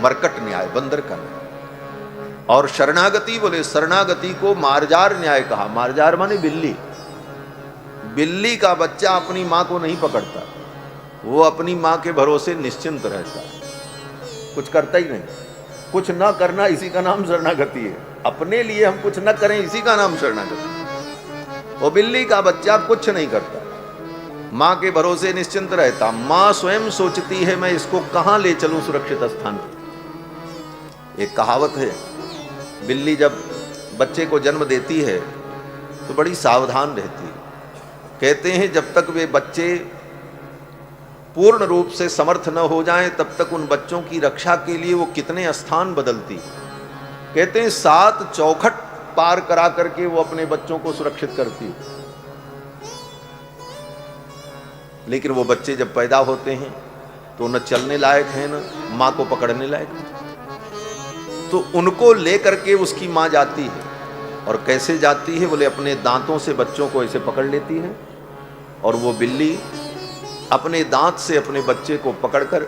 मरकट न्याय, बंदर का न्याय। और शरणागति, बोले शरणागति को मार्जार न्याय कहा। मार्जार माने बिल्ली। बिल्ली का बच्चा अपनी मां को नहीं पकड़ता, वो अपनी मां के भरोसे निश्चिंत रहता है, कुछ करता ही नहीं। कुछ ना करना, इसी का नाम शरणागति है। अपने लिए हम कुछ ना करें, इसी का नाम शरणागति। वो बिल्ली का बच्चा कुछ नहीं करता, मां के भरोसे निश्चिंत रहता। मां स्वयं सोचती है मैं इसको कहां ले चलूं सुरक्षित स्थान पर। एक कहावत है, बिल्ली जब बच्चे को जन्म देती है तो बड़ी सावधान रहती है। कहते हैं जब तक वे बच्चे पूर्ण रूप से समर्थ न हो जाएं, तब तक उन बच्चों की रक्षा के लिए वो कितने स्थान बदलती। कहते हैं 7 चौखट पार करा करके वो अपने बच्चों को सुरक्षित करती। लेकिन वो बच्चे जब पैदा होते हैं तो न चलने लायक है, न मां को पकड़ने लायक, तो उनको लेकर के उसकी मां जाती है। और कैसे जाती है? बोले अपने दांतों से बच्चों को ऐसे पकड़ लेती है, और वो बिल्ली अपने दांत से अपने बच्चे को पकड़कर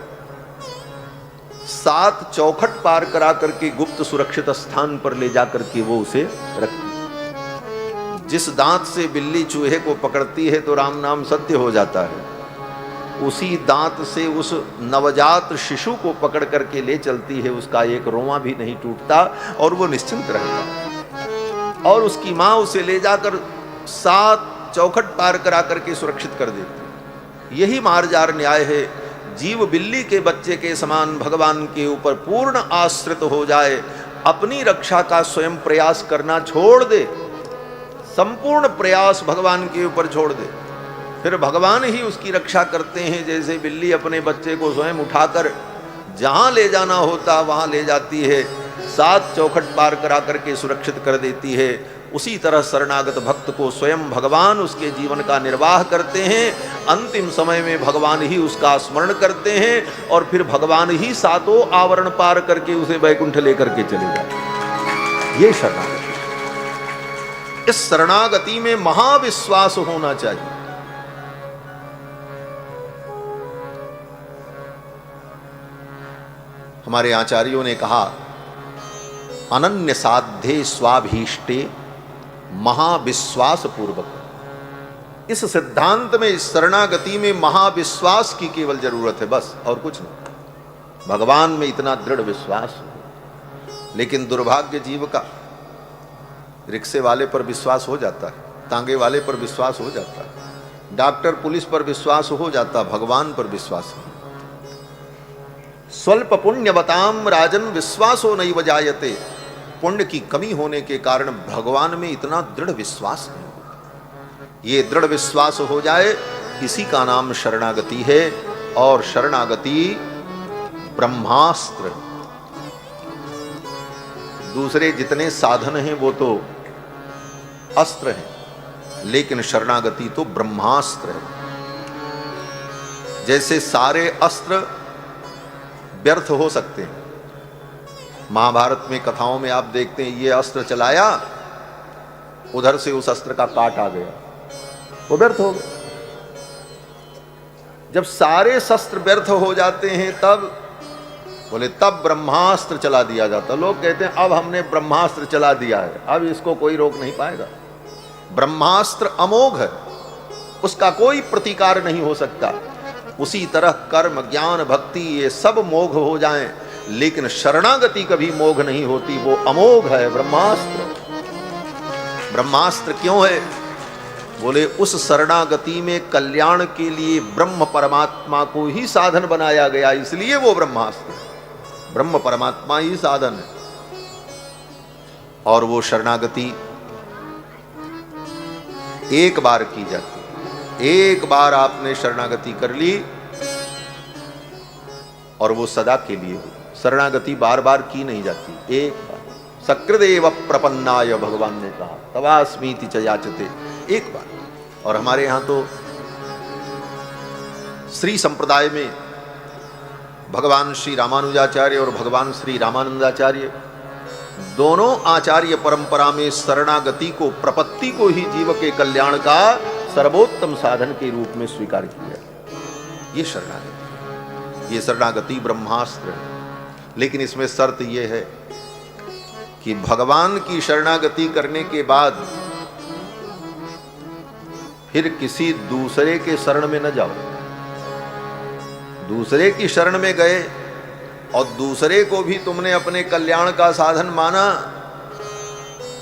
7 चौखट पार करा करके गुप्त सुरक्षित स्थान पर ले जाकर के वो उसे रखती। जिस दांत से बिल्ली चूहे को पकड़ती है तो राम नाम सत्य हो जाता है, उसी दांत से उस नवजात शिशु को पकड़ करके ले चलती है। उसका एक रोंवा भी नहीं टूटता और वो निश्चिंत रहता। और उसकी मां उसे ले जाकर 7 चौखट पार करा करके सुरक्षित कर देती। यही मार्जार न्याय है। जीव बिल्ली के बच्चे के समान भगवान के ऊपर पूर्ण आश्रित हो जाए, अपनी रक्षा का स्वयं प्रयास करना छोड़ दे, संपूर्ण प्रयास भगवान के ऊपर छोड़ दे, फिर भगवान ही उसकी रक्षा करते हैं। जैसे बिल्ली अपने बच्चे को स्वयं उठाकर जहां ले जाना होता वहां ले जाती है, 7 चौखट पार करा करके सुरक्षित कर देती है, उसी तरह शरणागत भक्त को स्वयं भगवान उसके जीवन का निर्वाह करते हैं। अंतिम समय में भगवान ही उसका स्मरण करते हैं और फिर भगवान ही 7 आवरण पार करके उसे वैकुंठ लेकर के चले जाते। ये शरणागति। इस शरणागति में महाविश्वास होना चाहिए। हमारे आचार्यों ने कहा, अनन्य साध्ये स्वाभीष्टे महाविश्वास पूर्वक। इस सिद्धांत में, इस शरणागति में महाविश्वास की केवल जरूरत है, बस और कुछ नहीं। भगवान में इतना दृढ़ विश्वास हो। लेकिन दुर्भाग्य जीव का, रिक्शे वाले पर विश्वास हो जाता है, तांगे वाले पर विश्वास हो जाता है, डॉक्टर पुलिस पर विश्वास हो जाता, भगवान पर विश्वास नहीं। स्वल्प पुण्यवताम राजन विश्वासो नैव जायते। पुण्य की कमी होने के कारण भगवान में इतना दृढ़ विश्वास नहीं होता। ये दृढ़ विश्वास हो जाए, इसी का नाम शरणागति है। और शरणागति ब्रह्मास्त्र। दूसरे जितने साधन हैं वो तो अस्त्र हैं, लेकिन शरणागति तो ब्रह्मास्त्र है। जैसे सारे अस्त्र व्यर्थ हो सकते हैं, महाभारत में कथाओं में आप देखते हैं, ये अस्त्र चलाया, उधर से उस अस्त्र का काट आ गया, वो व्यर्थ हो गया। जब सारे शस्त्र व्यर्थ हो जाते हैं तब बोले तब ब्रह्मास्त्र चला दिया जाता। लोग कहते हैं अब हमने ब्रह्मास्त्र चला दिया है, अब इसको कोई रोक नहीं पाएगा। ब्रह्मास्त्र अमोघ है, उसका कोई प्रतिकार नहीं हो सकता। उसी तरह कर्म, ज्ञान, भक्ति ये सब मोघ हो जाएं, लेकिन शरणागति कभी मोघ नहीं होती, वो अमोघ है ब्रह्मास्त्र। ब्रह्मास्त्र क्यों है? बोले उस शरणागति में कल्याण के लिए ब्रह्म परमात्मा को ही साधन बनाया गया, इसलिए वो ब्रह्मास्त्र। ब्रह्म परमात्मा ही साधन है। और वो शरणागति एक बार की जाती है। एक बार आपने शरणागति कर ली और वो सदा के लिए हुई। शरणागति बार बार की नहीं जाती, एक बार। सकृदेव प्रपन्नाय भगवान ने कहा, तवास्मीति च याचते, एक बार। और हमारे यहां तो श्री संप्रदाय में भगवान श्री रामानुजाचार्य और भगवान श्री रामानंदाचार्य दोनों आचार्य परंपरा में शरणागति को, प्रपत्ति को ही जीव के कल्याण का सर्वोत्तम साधन के रूप में स्वीकार किया। ये शरणागति, ये शरणागति ब्रह्मास्त्र है। लेकिन इसमें शर्त यह है कि भगवान की शरणागति करने के बाद फिर किसी दूसरे के शरण में न जाओ। दूसरे की शरण में गए और दूसरे को भी तुमने अपने कल्याण का साधन माना,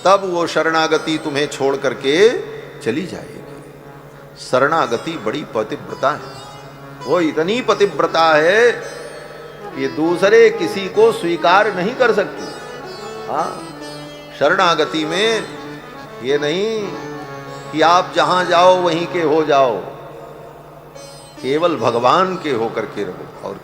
तब वो शरणागति तुम्हें छोड़ करके चली जाएगी। शरणागति बड़ी पतिव्रता है, वो इतनी पतिव्रता है कि दूसरे किसी को स्वीकार नहीं कर सकती। हाँ, शरणागति में ये नहीं कि आप जहां जाओ वहीं के हो जाओ, केवल भगवान के होकर के रहो। और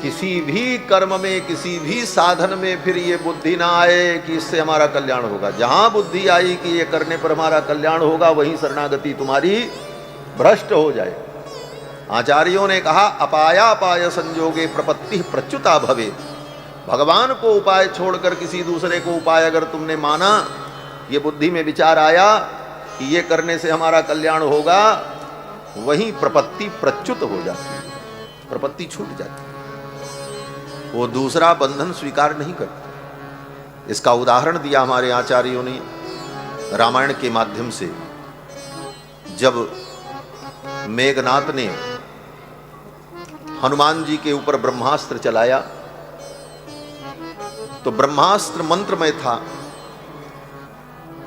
किसी भी कर्म में, किसी भी साधन में फिर ये बुद्धि ना आए कि इससे हमारा कल्याण होगा। जहां बुद्धि आई कि ये करने पर हमारा कल्याण होगा, वहीं शरणागति तुम्हारी भ्रष्ट हो जाए। आचार्यों ने कहा, अपायापाय संजोगे प्रपत्ति प्रच्युता भवे। भगवान को उपाय छोड़कर किसी दूसरे को उपाय अगर तुमने माना, ये बुद्धि में विचार आया कि ये करने से हमारा कल्याण होगा, वहीं प्रपत्ति प्रच्युत हो जाती है, प्रपत्ति छूट जाती है। वो दूसरा बंधन स्वीकार नहीं करता। इसका उदाहरण दिया हमारे आचार्यों ने रामायण के माध्यम से। जब मेघनाथ ने हनुमान जी के ऊपर ब्रह्मास्त्र चलाया तो ब्रह्मास्त्र मंत्र में था।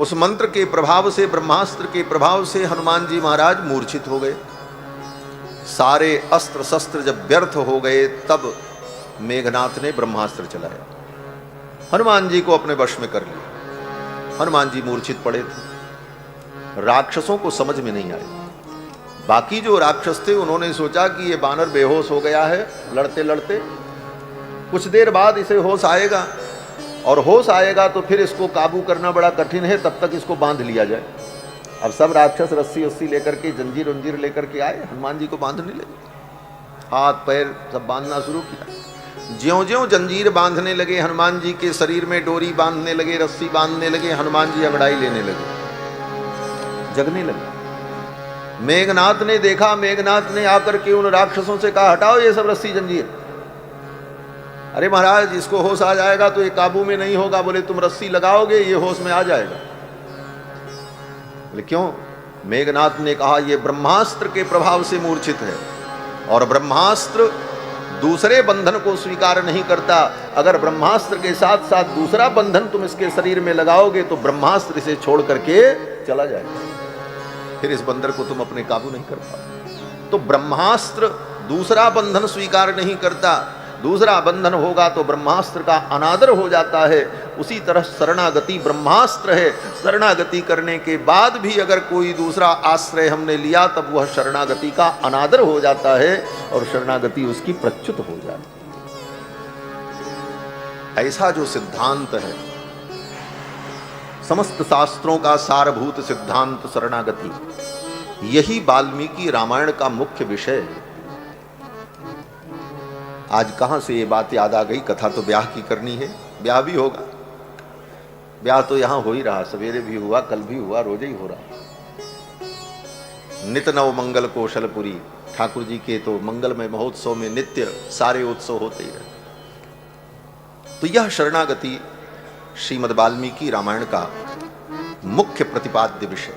उस मंत्र के प्रभाव से, ब्रह्मास्त्र के प्रभाव से हनुमान जी महाराज मूर्छित हो गए। सारे अस्त्र शस्त्र जब व्यर्थ हो गए, तब मेघनाथ ने ब्रह्मास्त्र चलाया, हनुमान जी को अपने वश में कर लिया। हनुमान जी मूर्छित पड़े थे। राक्षसों को समझ में नहीं आया। बाकी जो राक्षस थे उन्होंने सोचा कि ये बानर बेहोश हो गया है लड़ते लड़ते, कुछ देर बाद इसे होश आएगा, और होश आएगा तो फिर इसको काबू करना बड़ा कठिन है, तब तक इसको बांध लिया जाए। अब सब राक्षस रस्सी उस्सी लेकर के, जंजीर उंजीर लेकर के आए, हनुमान जी को बांधने लगे, हाथ पैर सब बांधना शुरू किया। ज्यों-ज्यों जंजीर बांधने लगे, हनुमान जी के शरीर में डोरी बांधने लगे, रस्सी बांधने लगे, हनुमान जी अंगड़ाई लेने लगे, जगने लगे। मेघनाथ ने देखा, मेघनाथ ने आकर के उन राक्षसों से कहा, हटाओ ये सब रस्सी जंजीर। अरे महाराज, इसको होश आ जाएगा तो ये काबू में नहीं होगा। बोले तुम रस्सी लगाओगे ये होश में आ जाएगा। बोले क्यों? मेघनाथ ने कहा, ये ब्रह्मास्त्र के प्रभाव से मूर्छित है, और ब्रह्मास्त्र दूसरे बंधन को स्वीकार नहीं करता। अगर ब्रह्मास्त्र के साथ साथ दूसरा बंधन तुम इसके शरीर में लगाओगे तो ब्रह्मास्त्र इसे छोड़ करके चला जाएगा, फिर इस बंदर को तुम अपने काबू नहीं कर पाओ। तो ब्रह्मास्त्र दूसरा बंधन स्वीकार नहीं करता, दूसरा बंधन होगा तो ब्रह्मास्त्र का अनादर हो जाता है। उसी तरह शरणागति ब्रह्मास्त्र है। शरणागति करने के बाद भी अगर कोई दूसरा आश्रय हमने लिया तब वह शरणागति का अनादर हो जाता है और शरणागति उसकी प्रच्युत हो जाती है। ऐसा जो सिद्धांत है, समस्त शास्त्रों का सारभूत सिद्धांत शरणागति, यही वाल्मीकि रामायण का मुख्य विषय है। आज कहां से ये बात याद आ गई? कथा तो ब्याह की करनी है, ब्याह भी होगा। ब्याह तो यहां हो ही रहा, सवेरे भी हुआ, कल भी हुआ, रोज ही हो रहा। नित नव मंगल कौशलपुरी, ठाकुर जी के तो मंगलमय महोत्सव में नित्य सारे उत्सव होते ही रहते। तो यह शरणागति श्रीमद् वाल्मीकि रामायण का मुख्य प्रतिपाद्य विषय,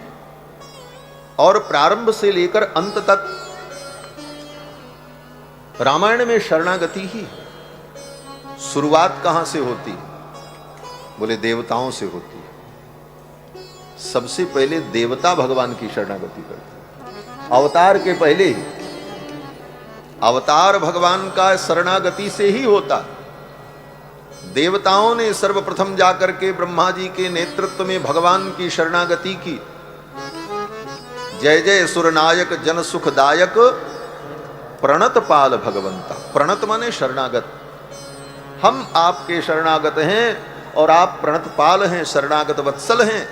और प्रारंभ से लेकर अंत तक रामायण में शरणागति ही। शुरुआत कहां से होती? बोले देवताओं से होती है। सबसे पहले देवता भगवान की शरणागति करते, अवतार के पहले ही। अवतार भगवान का शरणागति से ही होता। देवताओं ने सर्वप्रथम जाकर के ब्रह्मा जी के नेतृत्व में भगवान की शरणागति की। जय जय सुरनायक जन सुखदायक प्रणत पाल भगवंता। प्रणत माने शरणागत। हम आपके शरणागत हैं और आप प्रणत पाल हैं, शरणागत वत्सल हैं।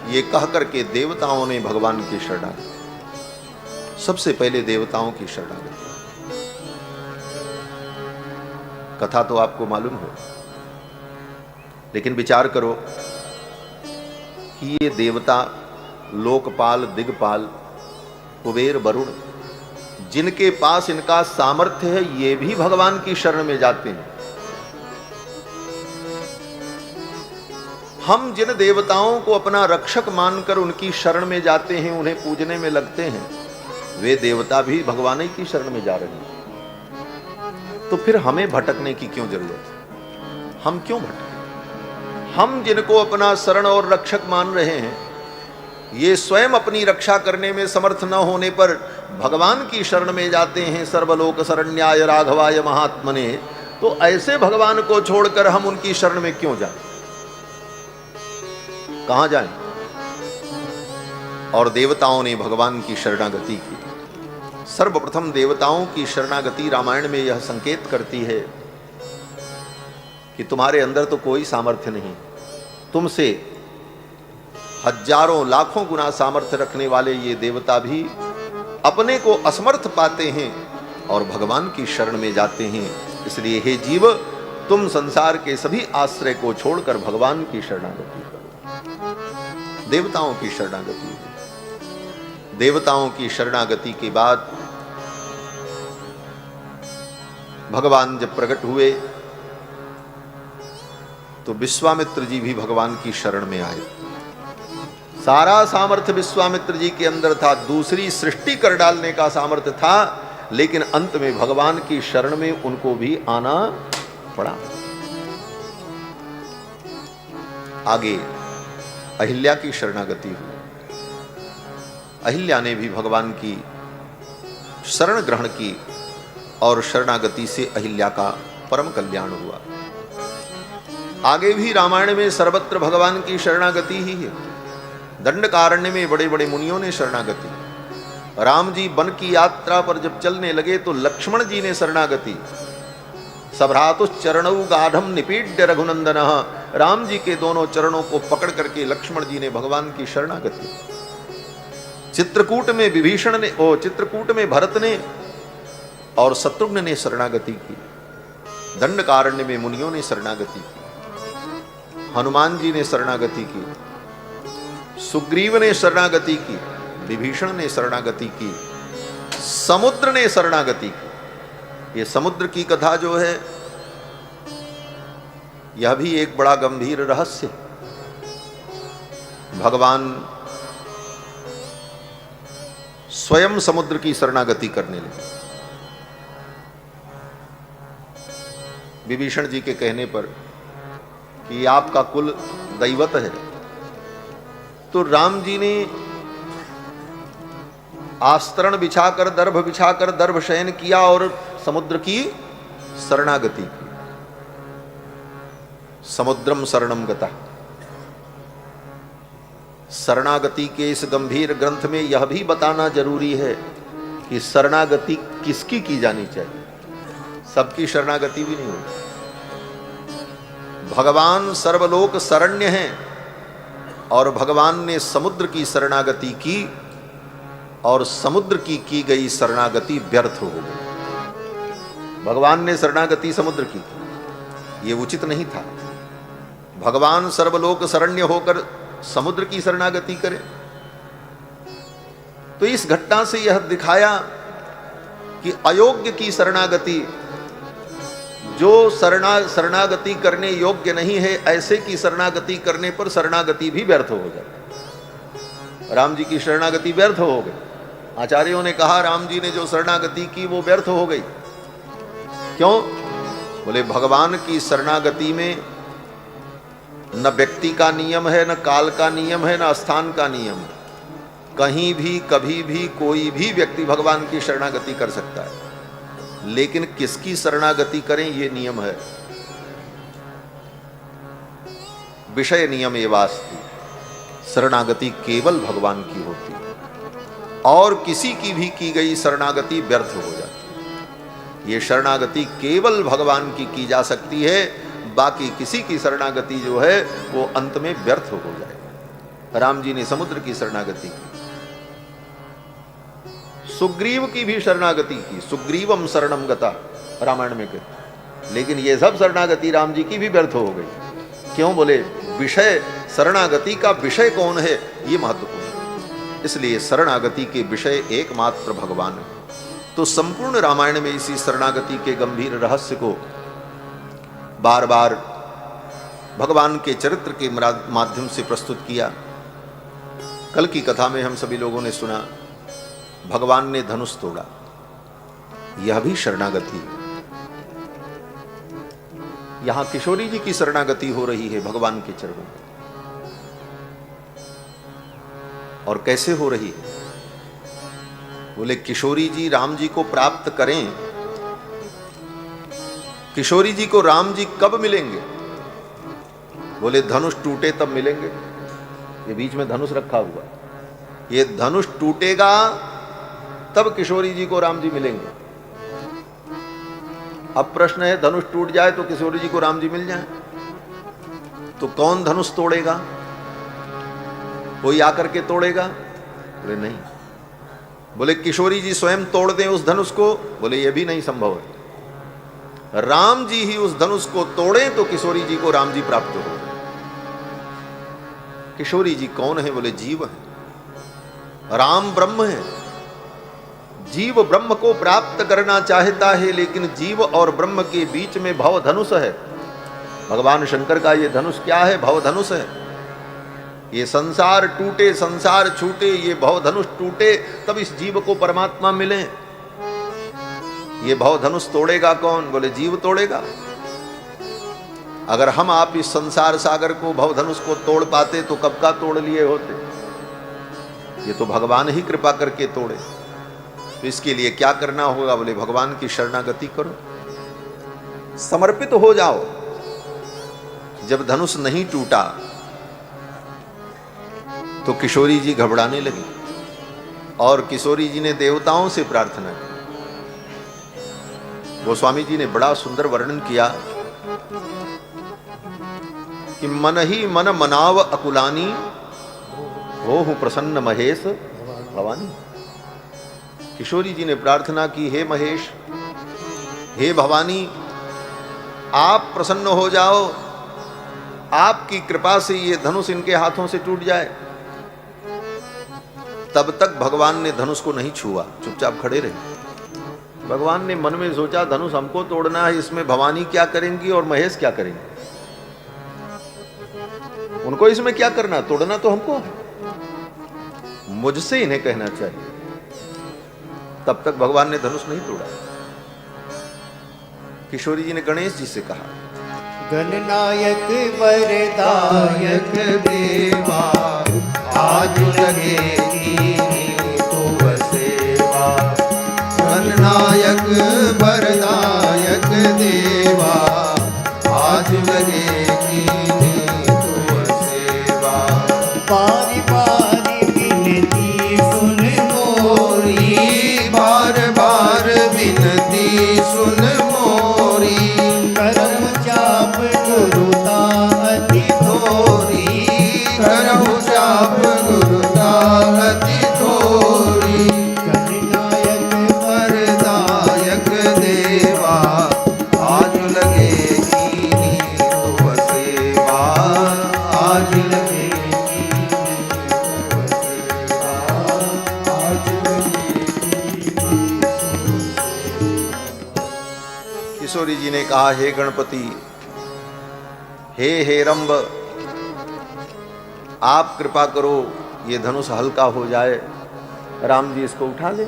ये कह करके देवताओं ने भगवान की शरणागति, सबसे पहले देवताओं की शरणागति। कथा तो आपको मालूम है, लेकिन विचार करो कि ये देवता लोकपाल, दिग्पाल, कुबेर, वरुण, जिनके पास इनका सामर्थ्य है, ये भी भगवान की शरण में जाते हैं। हम जिन देवताओं को अपना रक्षक मानकर उनकी शरण में जाते हैं, उन्हें पूजने में लगते हैं, वे देवता भी भगवान ही की शरण में जा रहे हैं। तो फिर हमें भटकने की क्यों जरूरत है? हम क्यों भटकें? हम जिनको अपना शरण और रक्षक मान रहे हैं, ये स्वयं अपनी रक्षा करने में समर्थ न होने पर भगवान की शरण में जाते हैं। सर्वलोक शरण्याय राघवाय महात्मने। तो ऐसे भगवान को छोड़कर हम उनकी शरण में क्यों जाएं? कहां जाएं? और देवताओं ने भगवान की शरणागति की। सर्वप्रथम देवताओं की शरणागति रामायण में यह संकेत करती है कि तुम्हारे अंदर तो कोई सामर्थ्य नहीं, तुमसे हजारों लाखों गुना सामर्थ्य रखने वाले ये देवता भी अपने को असमर्थ पाते हैं और भगवान की शरण में जाते हैं। इसलिए हे जीव, तुम संसार के सभी आश्रय को छोड़कर भगवान की शरणागति करो। देवताओं की शरणागति। देवताओं की शरणागति के बाद भगवान जब प्रकट हुए तो विश्वामित्र जी भी भगवान की शरण में आए। सारा सामर्थ्य विश्वामित्र जी के अंदर था, दूसरी सृष्टि कर डालने का सामर्थ्य था, लेकिन अंत में भगवान की शरण में उनको भी आना पड़ा। आगे अहिल्या की शरणागति हुई। अहिल्या ने भी भगवान की शरण ग्रहण की और शरणागति से अहिल्या का परम कल्याण हुआ। आगे भी रामायण में सर्वत्र भगवान की शरणागति ही है। दंडकारण्य में बड़े बड़े मुनियों ने शरणागति, राम जी वन की यात्रा पर जब चलने लगे तो लक्ष्मण जी ने शरणागति, सभ्रातुश्चरणौ गाढ़म निपीड्य रघुनंदन। राम जी के दोनों चरणों को पकड़ करके लक्ष्मण जी ने भगवान की शरणागति। चित्रकूट में विभीषण ने, चित्रकूट में भरत ने और शत्रुघ्न ने शरणागति की। दंडकारण्य में मुनियों ने शरणागति की। हनुमान जी ने शरणागति की। सुग्रीव ने शरणागति की। विभीषण ने शरणागति की। समुद्र ने शरणागति की। ये समुद्र की कथा जो है, यह भी एक बड़ा गंभीर रहस्य है। भगवान स्वयं समुद्र की शरणागति करने लगे। विभीषण जी के कहने पर कि आपका कुल दैवत है, तो राम जी ने आस्तरण बिछाकर, दर्भ बिछाकर दर्भ शयन किया और समुद्र की शरणागति की। समुद्रम शरणम गता। शरणागति के इस गंभीर ग्रंथ में यह भी बताना जरूरी है कि शरणागति किसकी की जानी चाहिए। सबकी शरणागति भी नहीं होती। भगवान सर्वलोक शरण्य हैं और भगवान ने समुद्र की शरणागति की और समुद्र की गई शरणागति व्यर्थ हो गई। भगवान ने शरणागति समुद्र की, ये उचित नहीं था। भगवान सर्वलोक शरण्य होकर समुद्र की शरणागति करे। तो इस घटना से यह दिखाया कि अयोग्य की शरणागति, जो शरणागति करने योग्य नहीं है, ऐसे की शरणागति करने पर शरणागति भी व्यर्थ हो जाती। राम जी की शरणागति व्यर्थ हो गई। आचार्यों ने कहा राम जी ने जो शरणागति की वो व्यर्थ हो गई। क्यों? बोले भगवान की शरणागति में न व्यक्ति का नियम है, न काल का नियम है, न स्थान का नियम है। कहीं भी कभी भी कोई भी व्यक्ति भगवान की शरणागति कर सकता है, लेकिन किसकी शरणागति करें ये नियम है। विषय नियम एवास्ति, शरणागति केवल भगवान की होती है और किसी की भी की गई शरणागति व्यर्थ हो जाती है। ये शरणागति केवल भगवान की जा सकती है, बाकी किसी की शरणागति जो है वो अंत में व्यर्थ हो जाए। राम जी ने समुद्र की शरणागति की, सुग्रीव की भी शरणागति की। सुग्रीवम शरणम गता रामायण में कहते, लेकिन ये सब शरणागति राम जी की भी व्यर्थ हो गई। क्यों? बोले विषय, शरणागति का विषय कौन है ये महत्वपूर्ण है। इसलिए शरणागति के विषय एकमात्र भगवान है। तो संपूर्ण रामायण में इसी शरणागति के गंभीर रहस्य को बार बार भगवान के चरित्र के माध्यम से प्रस्तुत किया। कल की कथा में हम सभी लोगों ने सुना भगवान ने धनुष तोड़ा, यह भी शरणागति है। यहां किशोरी जी की शरणागति हो रही है भगवान के चरणों में। और कैसे हो रही है? बोले किशोरी जी राम जी को प्राप्त करें। किशोरी जी को राम जी कब मिलेंगे? बोले धनुष टूटे तब मिलेंगे। ये बीच में धनुष रखा हुआ, ये धनुष टूटेगा तब किशोरी जी को राम जी मिलेंगे। अब प्रश्न है, धनुष टूट जाए तो किशोरी जी को राम जी मिल जाए, तो कौन धनुष तोड़ेगा? कोई आकर के तोड़ेगा? बोले नहीं। बोले किशोरी जी स्वयं तोड़ दें उस धनुष को? बोले ये भी नहीं संभव है। राम जी ही उस धनुष को तोड़ें तो किशोरी जी को राम जी प्राप्त हो। किशोरी जी कौन है? बोले जीव है, राम ब्रह्म है। जीव ब्रह्म को प्राप्त करना चाहता है, लेकिन जीव और ब्रह्म के बीच में भव धनुष है। भगवान शंकर का ये धनुष क्या है? भव धनुष है। ये संसार टूटे, संसार छूटे, ये भव धनुष टूटे तब इस जीव को परमात्मा मिले। ये भव धनुष तोड़ेगा कौन? बोले जीव तोड़ेगा। अगर हम आप इस संसार सागर को, भव धनुष को तोड़ पाते तो कब का तोड़ लिए होते। ये तो भगवान ही कृपा करके तोड़े। तो इसके लिए क्या करना होगा? बोले भगवान की शरणागति करो, समर्पित हो जाओ। जब धनुष नहीं टूटा तो किशोरी जी घबराने लगी और किशोरी जी ने देवताओं से प्रार्थना की। गोस्वामी जी ने बड़ा सुंदर वर्णन किया कि मन ही मन मनाव अकुलानी, हो हूं प्रसन्न महेश भवानी। किशोरी जी ने प्रार्थना की, हे महेश, हे भवानी, आप प्रसन्न हो जाओ, आपकी कृपा से ये धनुष इनके हाथों से टूट जाए। तब तक भगवान ने धनुष को नहीं छुआ, चुपचाप खड़े रहे। भगवान ने मन में सोचा, धनुष हमको तोड़ना है, इसमें भवानी क्या करेंगी और महेश क्या करेंगे? उनको इसमें क्या करना, तोड़ना तो हमको है, मुझसे इन्हें कहना चाहिए। तब तक भगवान ने धनुष नहीं तोड़ा। किशोरी जी ने गणेश जी से कहा, गणनायक वरदायक देवा, आज लगेगी तो सेवा। गणनायक वरदायक देवा, आज लगेगी तो सेवा। बारी बारी विनती सुन मोरी, बार बार विनती सुन मोरी। करम चाप गुरुता अति थोरी, करहु चाप गुरुता अति थोरी। गणनायक वरदायक देवा, आज लगेगी तो सेवा। आज लगेगी तो सेवा। आज लगेगी। किशोरी जी ने कहा, हे गणपति, हे हेरंब, आप कृपा करो, ये धनुष हल्का हो जाए, राम जी इसको उठा ले।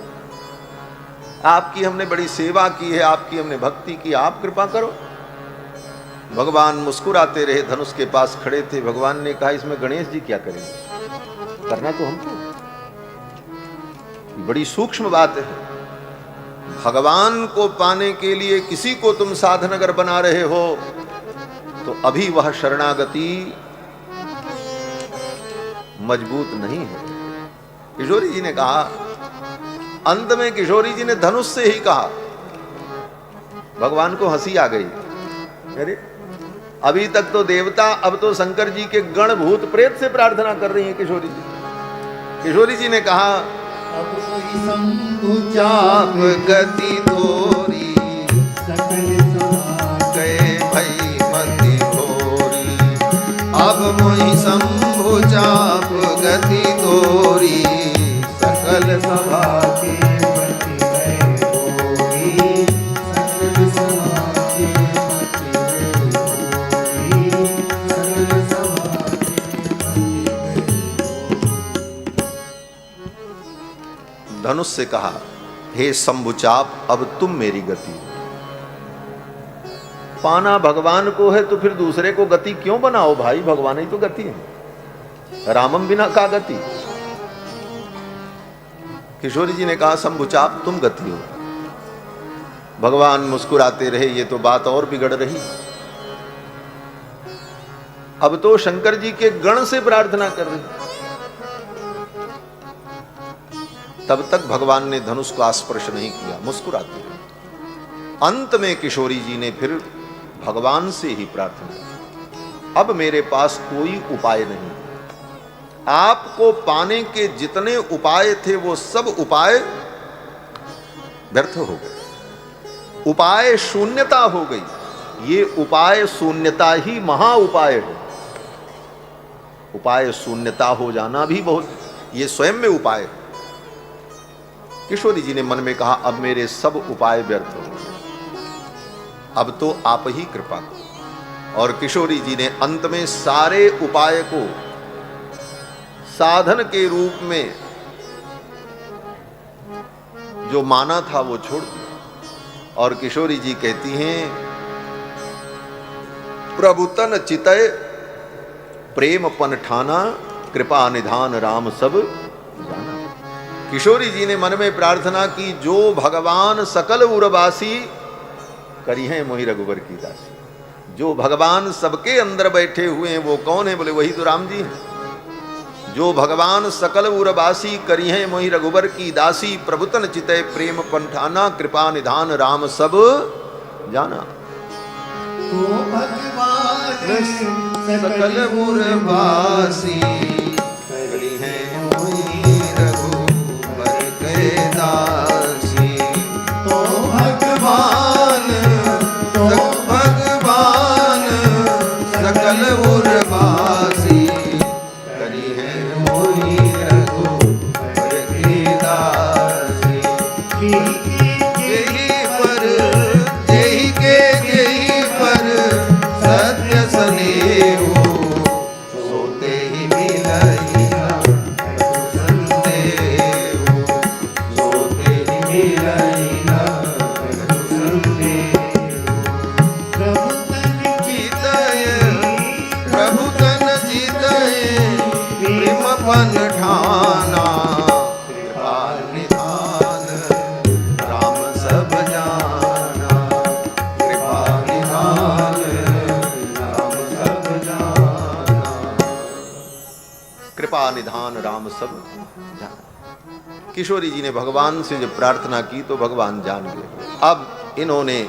आपकी हमने बड़ी सेवा की है, आपकी हमने भक्ति की, आप कृपा करो। भगवान मुस्कुराते रहे, धनुष के पास खड़े थे। भगवान ने कहा, इसमें गणेश जी क्या करेंगे, करना तो हमको। बड़ी सूक्ष्म बात है। भगवान को पाने के लिए किसी को तुम साधन अगर बना रहे हो तो अभी वह शरणागति मजबूत नहीं है। किशोरी जी ने कहा, अंत में किशोरी जी ने धनुष से ही कहा। भगवान को हंसी आ गई, अरे अभी तक तो देवता, अब तो शंकर जी के गण भूत प्रेत से प्रार्थना कर रही हैं किशोरी जी। किशोरी जी ने कहा, अब कोई शंभु चाप गति तोरी, सकल समाज गए भई मति भोरी। अब मोहि शंभु चाप गति तोरी, सकल सभा के पति है होरी, सकल समाज के पति है होरी, सकल समाज के पति है। धनुष से कहा, हे शंभुचाप, अब तुम मेरी गति। पाना भगवान को है तो फिर दूसरे को गति क्यों बनाओ भाई, भगवान ही तो गति है, रामम बिना का गति। किशोरी जी ने कहा, शंभुचाप तुम गति हो। भगवान मुस्कुराते रहे, ये तो बात और बिगड़ रही। अब तो शंकर जी के गण से प्रार्थना कर रही। तब तक भगवान ने धनुष का स्पर्श नहीं किया, मुस्कुराते रहे। अंत में किशोरी जी ने फिर भगवान से ही प्रार्थना की, अब मेरे पास कोई उपाय नहीं, आपको पाने के जितने उपाय थे वो सब उपाय व्यर्थ हो गए, उपाय शून्यता हो गई। ये उपाय शून्यता ही महा उपाय है। उपाय शून्यता हो जाना भी बहुत, ये स्वयं में उपाय है। किशोरी जी ने मन में कहा, अब मेरे सब उपाय व्यर्थ हो गए, अब तो आप ही कृपा करो। और किशोरी जी ने अंत में सारे उपाय को साधन के रूप में जो माना था वो छोड़ दिया। और किशोरी जी कहती हैं, प्रभु तन चितय प्रेम पन ठाना, कृपा निधान राम सब जाना। किशोरी जी ने मन में प्रार्थना की, जो भगवान सकल उरवासी, करी हैं मोहि रघुबर की दासी। जो भगवान सबके अंदर बैठे हुए हैं वो कौन है, बोले वही तो राम जी हैं। जो भगवान सकल उरवासी, करी हैं मोहि रघुबर की दासी। प्रभुतन चितय प्रेम पंठाना, कृपा निधान राम सब जाना। तो भगवान सकल उर्वासी करी है मोहि रघुबर के दासी। तो भगवान तो भगवान सकल उर्वासी करी है मोहि रघुबर के दासी। जेहि पर जेहि के जेहि पर सत्य स्नेहो सोते ही मिलई संदेहो सोते ही मिलई जीतय प्रभु तन जीतय प्रेमपन ठाना। कृपा निधान राम सब जाना। कृपा निधान राम सब जाना। कृपा निधान राम सब जाना। किशोरी जी ने भगवान से जब प्रार्थना की तो भगवान जान गए। अब इन्होंने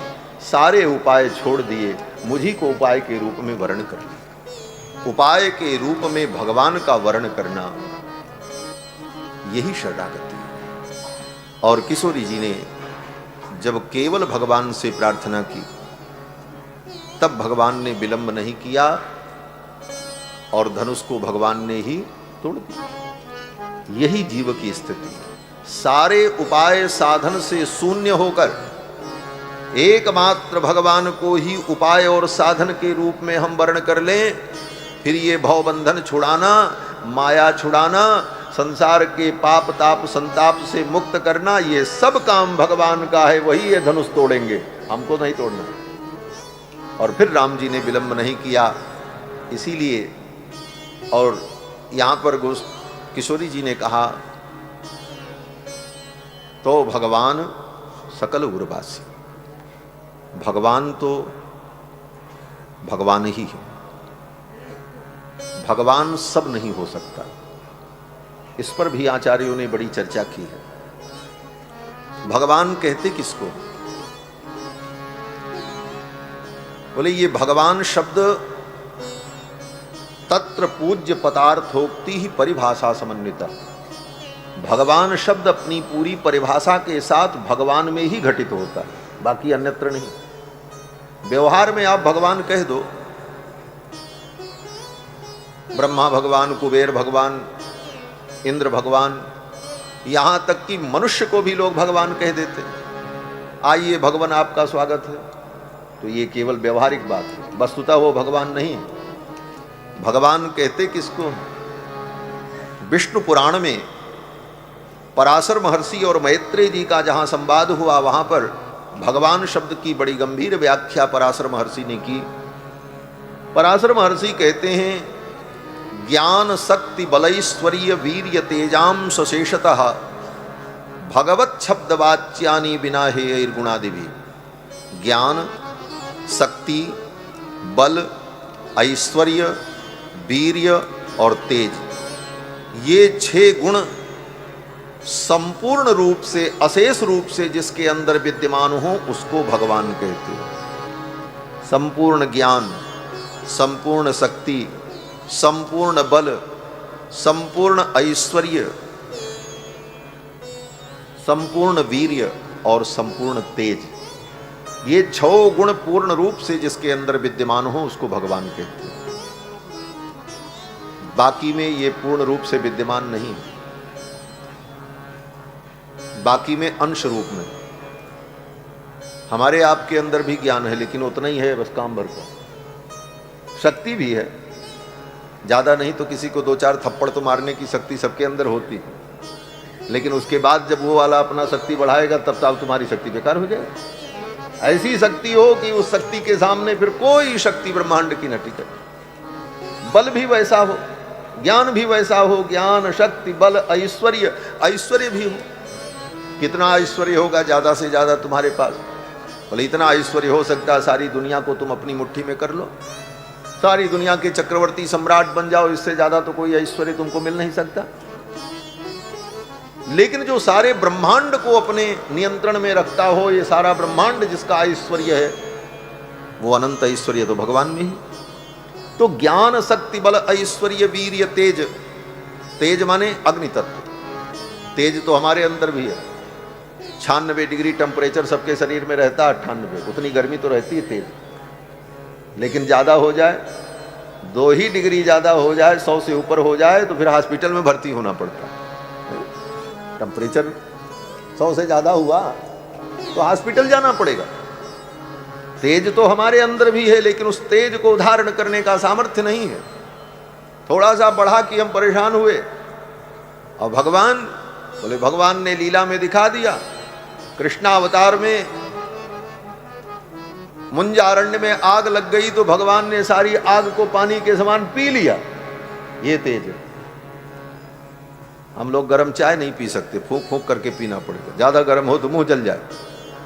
सारे उपाय छोड़ दिए, मुझी को उपाय के रूप में वर्ण कर लिया। उपाय के रूप में भगवान का वर्ण करना यही शरणागति है। और किशोरी जी ने जब केवल भगवान से प्रार्थना की तब भगवान ने विलंब नहीं किया और धनुष को भगवान ने ही तोड़ दिया। यही जीव की स्थिति है। सारे उपाय साधन से शून्य होकर एकमात्र भगवान को ही उपाय और साधन के रूप में हम वर्ण कर लें, फिर ये भवबंधन छुड़ाना, माया छुड़ाना, संसार के पाप ताप संताप से मुक्त करना, ये सब काम भगवान का है। वही ये धनुष तोड़ेंगे, हमको नहीं तोड़ना। और फिर राम जी ने विलंब नहीं किया। इसीलिए और यहां पर किशोरी जी ने कहा तो भगवान सकल उर्वासी। भगवान तो भगवान ही है। भगवान सब नहीं हो सकता। इस पर भी आचार्यों ने बड़ी चर्चा की है। भगवान कहते किसको? बोले ये भगवान शब्द तत्र पूज्य पदार्थोक्ति ही परिभाषा समन्विता। भगवान शब्द अपनी पूरी परिभाषा के साथ भगवान में ही घटित होता है, बाकी अन्यत्र नहीं। व्यवहार में आप भगवान कह दो, ब्रह्मा भगवान, कुबेर भगवान, इंद्र भगवान, यहां तक कि मनुष्य को भी लोग भगवान कह देते। आइए भगवान आपका स्वागत है, तो ये केवल व्यवहारिक बात है, वस्तुतः वो भगवान नहीं है। भगवान कहते किसको? विष्णु पुराण में पराशर महर्षि और मैत्रेय जी का जहां संवाद हुआ, वहां पर भगवान शब्द की बड़ी गंभीर व्याख्या पराशर महर्षि ने की। पराशर महर्षि कहते हैं ज्ञान शक्ति बलैश्वर्य वीर्य तेजाम सशेषतः भगवत शब्द वाच्यानि बिना हे गुणादिभि। ज्ञान, शक्ति, बल, ऐश्वर्य, वीर्य और तेज, ये 6 गुण संपूर्ण रूप से, अशेष रूप से जिसके अंदर विद्यमान हो उसको भगवान कहते हैं। संपूर्ण ज्ञान, संपूर्ण शक्ति, संपूर्ण बल, संपूर्ण ऐश्वर्य, संपूर्ण वीर्य और संपूर्ण तेज, ये 6 गुण पूर्ण रूप से जिसके अंदर विद्यमान हो उसको भगवान कहते हैं। बाकी में ये पूर्ण रूप से विद्यमान नहीं, बाकी में अंश रूप में। हमारे आपके अंदर भी ज्ञान है, लेकिन उतना ही है बस काम भर का। शक्ति भी है, ज्यादा नहीं तो किसी को 2-4 थप्पड़ तो मारने की शक्ति सबके अंदर होती है, लेकिन उसके बाद जब वो वाला अपना शक्ति बढ़ाएगा तब तो तुम्हारी शक्ति बेकार हो जाएगी। ऐसी शक्ति हो कि उस शक्ति के सामने फिर कोई शक्ति ब्रह्मांड की न टिके। बल भी वैसा हो, ज्ञान भी वैसा हो, ज्ञान, शक्ति, बल, ऐश्वर्य, ऐश्वर्य भी हो। कितना ऐश्वर्य होगा ज्यादा से ज्यादा तुम्हारे पास? बोले इतना ऐश्वर्य हो सकता है सारी दुनिया को तुम अपनी मुट्ठी में कर लो, सारी दुनिया के चक्रवर्ती सम्राट बन जाओ, इससे ज्यादा तो कोई ऐश्वर्य तुमको मिल नहीं सकता। लेकिन जो सारे ब्रह्मांड को अपने नियंत्रण में रखता हो, ये सारा ब्रह्मांड जिसका ऐश्वर्य है, वो अनंत ऐश्वर्य तो भगवान में ही। तो ज्ञान शक्ति बल ऐश्वर्य वीर्य तेज, तेज माने अग्नि तत्व, तेज तो हमारे अंदर भी है। 96 डिग्री टेम्परेचर सबके शरीर में रहता है, 98, उतनी गर्मी तो रहती है तेज। लेकिन ज़्यादा हो जाए, 2 ही डिग्री ज़्यादा हो जाए, 100 से ऊपर हो जाए तो फिर हॉस्पिटल में भर्ती होना पड़ता है। टेम्परेचर 100 से ज़्यादा हुआ तो हॉस्पिटल जाना पड़ेगा। तेज तो हमारे अंदर भी है, लेकिन उस तेज को धारण करने का सामर्थ्य नहीं है। थोड़ा सा बढ़ा कि हम परेशान हुए। और भगवान बोले, भगवान ने लीला में दिखा दिया। कृष्णावतार में मुंजारण्य में आग लग गई तो भगवान ने सारी आग को पानी के समान पी लिया। ये तेज है। हम लोग गर्म चाय नहीं पी सकते, फूंक फूंक करके पीना पड़ेगा, ज्यादा गर्म हो तो मुंह जल जाए।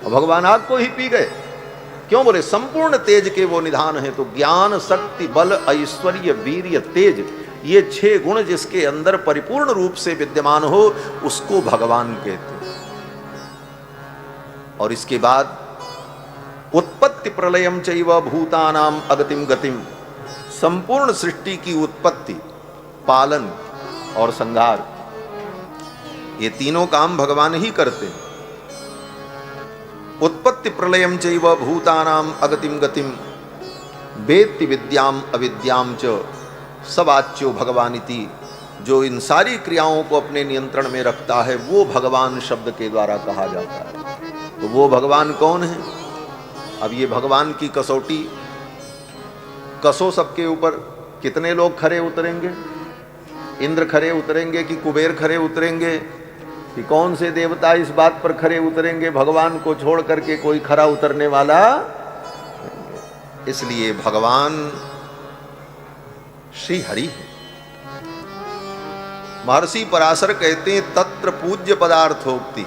और भगवान आग को ही पी गए। क्यों? बोले संपूर्ण तेज के वो निधान है। तो ज्ञान शक्ति बल ऐश्वर्य वीर्य तेज, ये 6 गुण जिसके अंदर परिपूर्ण रूप से विद्यमान हो उसको भगवान कहते हैं। और इसके बाद उत्पत्ति प्रलयम चैव भूतानाम अगतिम गतिम, संपूर्ण सृष्टि की उत्पत्ति, पालन और संहार, ये तीनों काम भगवान ही करते हैं। उत्पत्ति प्रलयम चैव भूतानाम अगतिम गतिम वेत्ति विद्याम अविद्याम च सवाच्यो भगवानिति, जो इन सारी क्रियाओं को अपने नियंत्रण में रखता है वो भगवान शब्द के द्वारा कहा जाता है। तो वो भगवान कौन है? अब ये भगवान की कसौटी कसो सबके ऊपर। कितने लोग खरे उतरेंगे? इंद्र खरे उतरेंगे कि कुबेर खरे उतरेंगे कि कौन से देवता इस बात पर खरे उतरेंगे? भगवान को छोड़ करके कोई खरा उतरने वाला। इसलिए भगवान श्री हरि है। महर्षि पराशर कहते हैं तत्र पूज्य पदार्थोक्ति।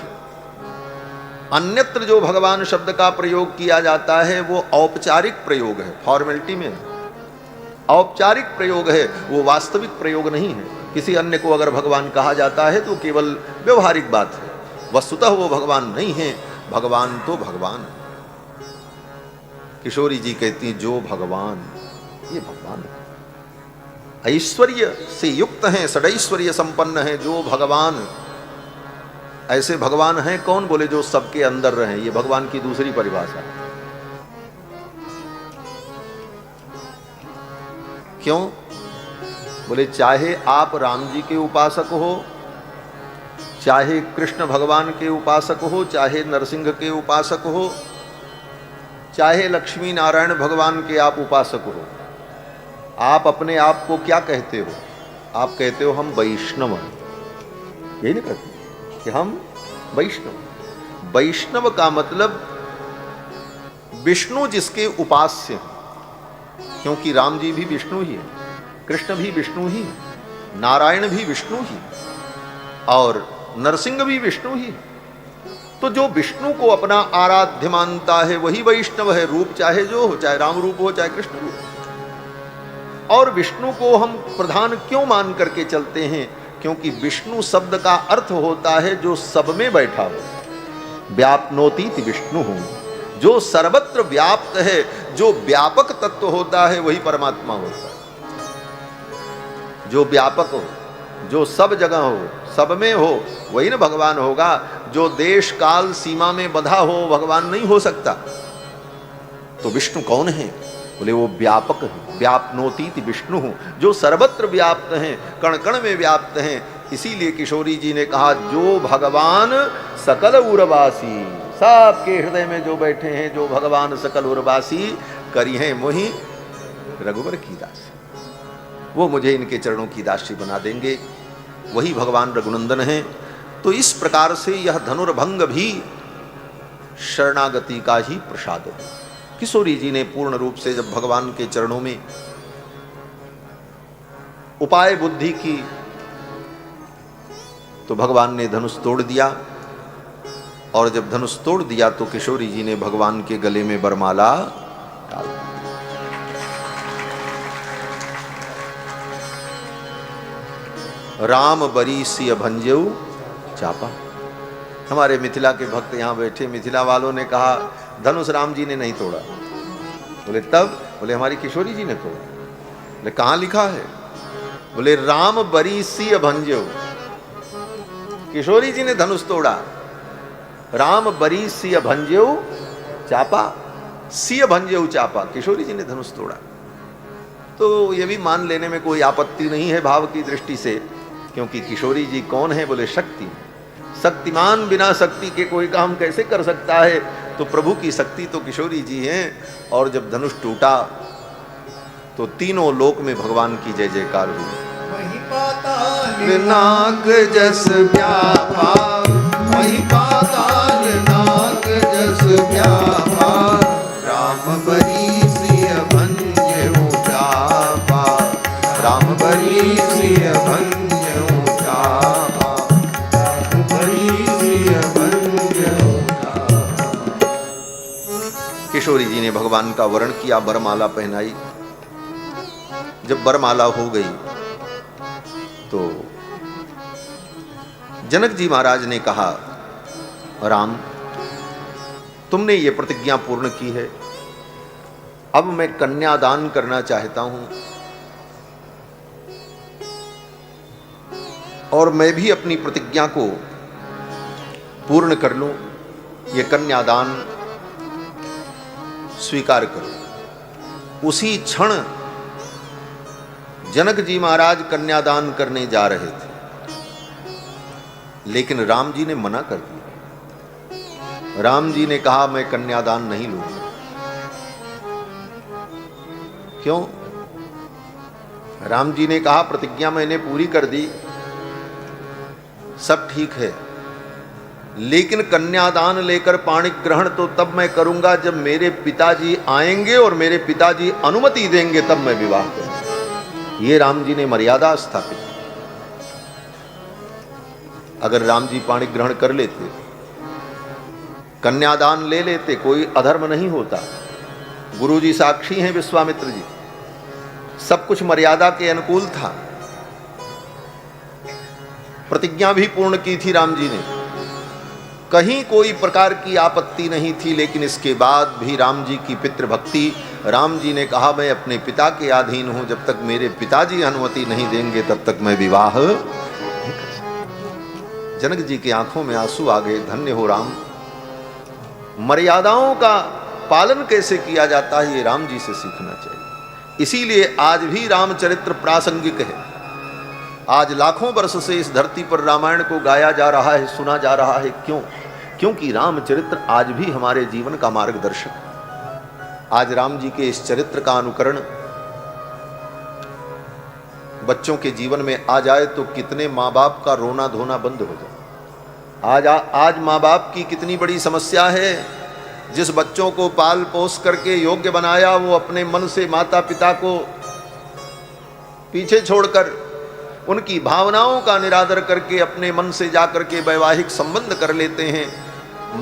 अन्यत्र जो भगवान शब्द का प्रयोग किया जाता है वो औपचारिक प्रयोग है, फॉर्मेलिटी में औपचारिक प्रयोग है, वो वास्तविक प्रयोग नहीं है। किसी अन्य को अगर भगवान कहा जाता है तो केवल व्यवहारिक बात है, वस्तुतः वो भगवान नहीं है। भगवान तो भगवान है। किशोरी जी कहती हैं जो भगवान, ये भगवान है, ऐश्वर्य से युक्त हैं, षडैश्वर्य संपन्न है जो भगवान। ऐसे भगवान हैं कौन? बोले जो सबके अंदर रहे। ये भगवान की दूसरी परिभाषा। क्यों? बोले चाहे आप राम जी के उपासक हो, चाहे कृष्ण भगवान के उपासक हो, चाहे नरसिंह के उपासक हो, चाहे लक्ष्मी नारायण भगवान के आप उपासक हो, आप अपने आप को क्या कहते हो? आप कहते हो हम वैष्णव हैं। यही नहीं कहते कि हम वैष्णव। वैष्णव का मतलब विष्णु जिसके उपास्य हैं, क्योंकि राम जी भी विष्णु ही है, कृष्ण भी विष्णु ही है, नारायण भी विष्णु ही और नरसिंह भी विष्णु ही। तो जो विष्णु को अपना आराध्य मानता है वही वैष्णव है, रूप चाहे जो हो, चाहे राम रूप हो चाहे कृष्ण रूप। और विष्णु को हम प्रधान क्यों मान करके चलते हैं? क्योंकि विष्णु शब्द का अर्थ होता है जो सब में बैठा हो। व्याप्नोतीति विष्णु हो, जो सर्वत्र व्याप्त है, जो व्यापक तत्व होता है वही परमात्मा होता है। जो व्यापक हो, जो सब जगह हो, सब में हो, वही ना भगवान होगा। जो देश काल सीमा में बंधा हो भगवान नहीं हो सकता। तो विष्णु कौन है? बोले वो व्यापक है, व्याप्नोतीति विष्णु, जो सर्वत्र व्याप्त हैं, कण कण में व्याप्त हैं। इसीलिए किशोरी जी ने कहा जो भगवान सकल उर्वासी, सबके हृदय में जो बैठे हैं, जो भगवान सकल उर्वासी, करी हैं मोहि रघुवर की दासी। वो मुझे इनके चरणों की दासी बना देंगे, वही भगवान रघुनंदन हैं। तो इस प्रकार से यह धनुर्भंग भी शरणागति का ही प्रसाद है। किशोरी जी ने पूर्ण रूप से जब भगवान के चरणों में उपाय बुद्धि की तो भगवान ने धनुष तोड़ दिया। और जब धनुष तोड़ दिया तो किशोरी जी ने भगवान के गले में वरमाला डाल दी। राम बरी सिय भंजेऊ चापा। हमारे मिथिला के भक्त यहाँ बैठे, मिथिला वालों ने कहा धनुष राम जी ने नहीं तोड़ा, बोले तब? बोले हमारी किशोरी जी ने तोड़ा। बोले कहाँ लिखा है? बोले राम बरी सिय भंजो, किशोरी जी ने धनुष तोड़ा। राम बरी सिय भंजो चापा, सिय भंजो चापा, किशोरी जी ने धनुष तोड़ा। तो ये भी मान लेने में कोई आपत्ति नहीं है भाव की दृष्टि से, क्योंकि किशोरी जी कौन है? बोले शक्ति। शक्तिमान बिना शक्ति के कोई काम कैसे कर सकता है? तो प्रभु की शक्ति तो किशोरी जी हैं। और जब धनुष टूटा तो तीनों लोक में भगवान की जय जयकार हुई। वही पाताल नाग जस व्यापा, वही पाताल नाग जस व्यापा, राम बरी सिय भंजो चापा, राम बरी सिय भंजो चापा, बरी सिय भंजो किशोरी जी ने भगवान का वर्ण किया, वरमाला पहनाई। जब वरमाला हो गई तो जनक जी महाराज ने कहा, राम तुमने ये प्रतिज्ञा पूर्ण की है, अब मैं कन्यादान करना चाहता हूं और मैं भी अपनी प्रतिज्ञा को पूर्ण कर लूं, ये कन्यादान स्वीकार करो। उसी क्षण जनक जी महाराज कन्यादान करने जा रहे थे, लेकिन राम जी ने मना कर दिया। राम जी ने कहा मैं कन्यादान नहीं लूंगा। क्यों? राम जी ने कहा प्रतिज्ञा मैंने पूरी कर दी, सब ठीक है, लेकिन कन्यादान लेकर पाणिक ग्रहण तो तब मैं करूंगा जब मेरे पिताजी आएंगे और मेरे पिताजी अनुमति देंगे, तब मैं विवाह करूंगा। ये राम जी ने मर्यादा स्थापित की। अगर राम जी पाणिक ग्रहण कर लेते, कन्यादान ले लेते, कोई अधर्म नहीं होता। गुरु जी साक्षी हैं, विश्वामित्र जी, सब कुछ मर्यादा के अनुकूल था। प्रतिज्ञा भी पूर्ण की थी राम जी ने, कहीं कोई प्रकार की आपत्ति नहीं थी। लेकिन इसके बाद भी राम जी की पितृभक्ति, राम जी ने कहा मैं अपने पिता के अधीन हूं, जब तक मेरे पिताजी अनुमति नहीं देंगे तब तक मैं विवाह नहीं कर सकता। जनक जी की आंखों में आंसू आ गए। धन्य हो राम, मर्यादाओं का पालन कैसे किया जाता है ये राम जी से सीखना चाहिए। इसीलिए आज भी रामचरित्र प्रासंगिक है। आज लाखों वर्ष से इस धरती पर रामायण को गाया जा रहा है, सुना जा रहा है। क्यों? क्योंकि रामचरित्र आज भी हमारे जीवन का मार्गदर्शक है। आज राम जी के इस चरित्र का अनुकरण बच्चों के जीवन में आ जाए तो कितने माँ बाप का रोना धोना बंद हो जाए। आज माँ बाप की कितनी बड़ी समस्या है। जिस बच्चों को पाल पोस करके योग्य बनाया, वो अपने मन से माता पिता को पीछे छोड़कर उनकी भावनाओं का निरादर करके अपने मन से जाकर के वैवाहिक संबंध कर लेते हैं।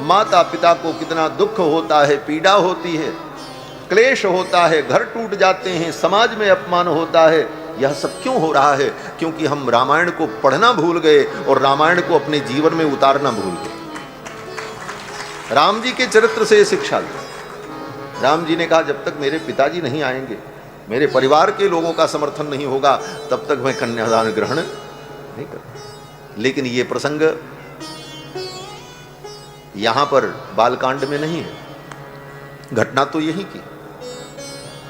माता पिता को कितना दुख होता है, पीड़ा होती है, क्लेश होता है, घर टूट जाते हैं, समाज में अपमान होता है। यह सब क्यों हो रहा है? क्योंकि हम रामायण को पढ़ना भूल गए और रामायण को अपने जीवन में उतारना भूल गए। राम जी के चरित्र से शिक्षा ली। राम जी ने कहा जब तक मेरे पिताजी नहीं आएंगे, मेरे परिवार के लोगों का समर्थन नहीं होगा, तब तक मैं कन्यादान ग्रहण नहीं करूंगा। लेकिन ये प्रसंग यहां पर बालकांड में नहीं है, घटना तो यही की।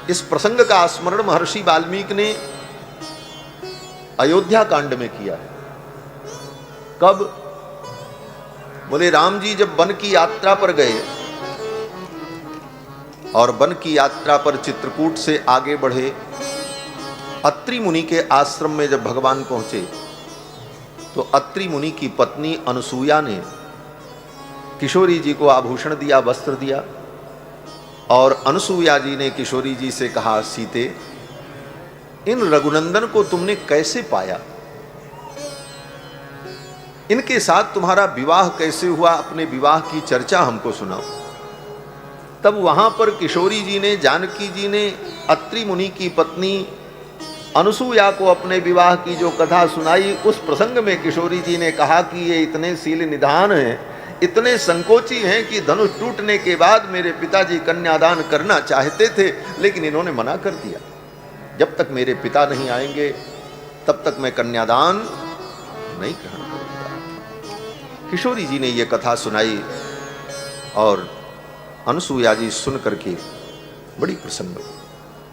इस प्रसंग का स्मरण महर्षि वाल्मीकि ने अयोध्या कांड में किया है। कब? बोले राम जी जब वन की यात्रा पर गए और वन की यात्रा पर चित्रकूट से आगे बढ़े, अत्रि मुनि के आश्रम में जब भगवान पहुंचे तो अत्रि मुनि की पत्नी अनसुया ने किशोरी जी को आभूषण दिया, वस्त्र दिया। और अनसुया जी ने किशोरी जी से कहा, सीते इन रघुनंदन को तुमने कैसे पाया? इनके साथ तुम्हारा विवाह कैसे हुआ? अपने विवाह की चर्चा हमको सुनाओ। तब वहां पर किशोरी जी ने, जानकी जी ने अत्रि मुनि की पत्नी अनसुया को अपने विवाह की जो कथा सुनाई, उस प्रसंग में किशोरी जी ने कहा कि ये इतने शील निधान हैं, इतने संकोची हैं कि धनुष टूटने के बाद मेरे पिताजी कन्यादान करना चाहते थे, लेकिन इन्होंने मना कर दिया। जब तक मेरे पिता नहीं आएंगे तब तक मैं कन्यादान नहीं ग्रहण करूंगा। किशोरी जी ने यह कथा सुनाई और अनसुया जी सुन करके बड़ी प्रसन्न हुई।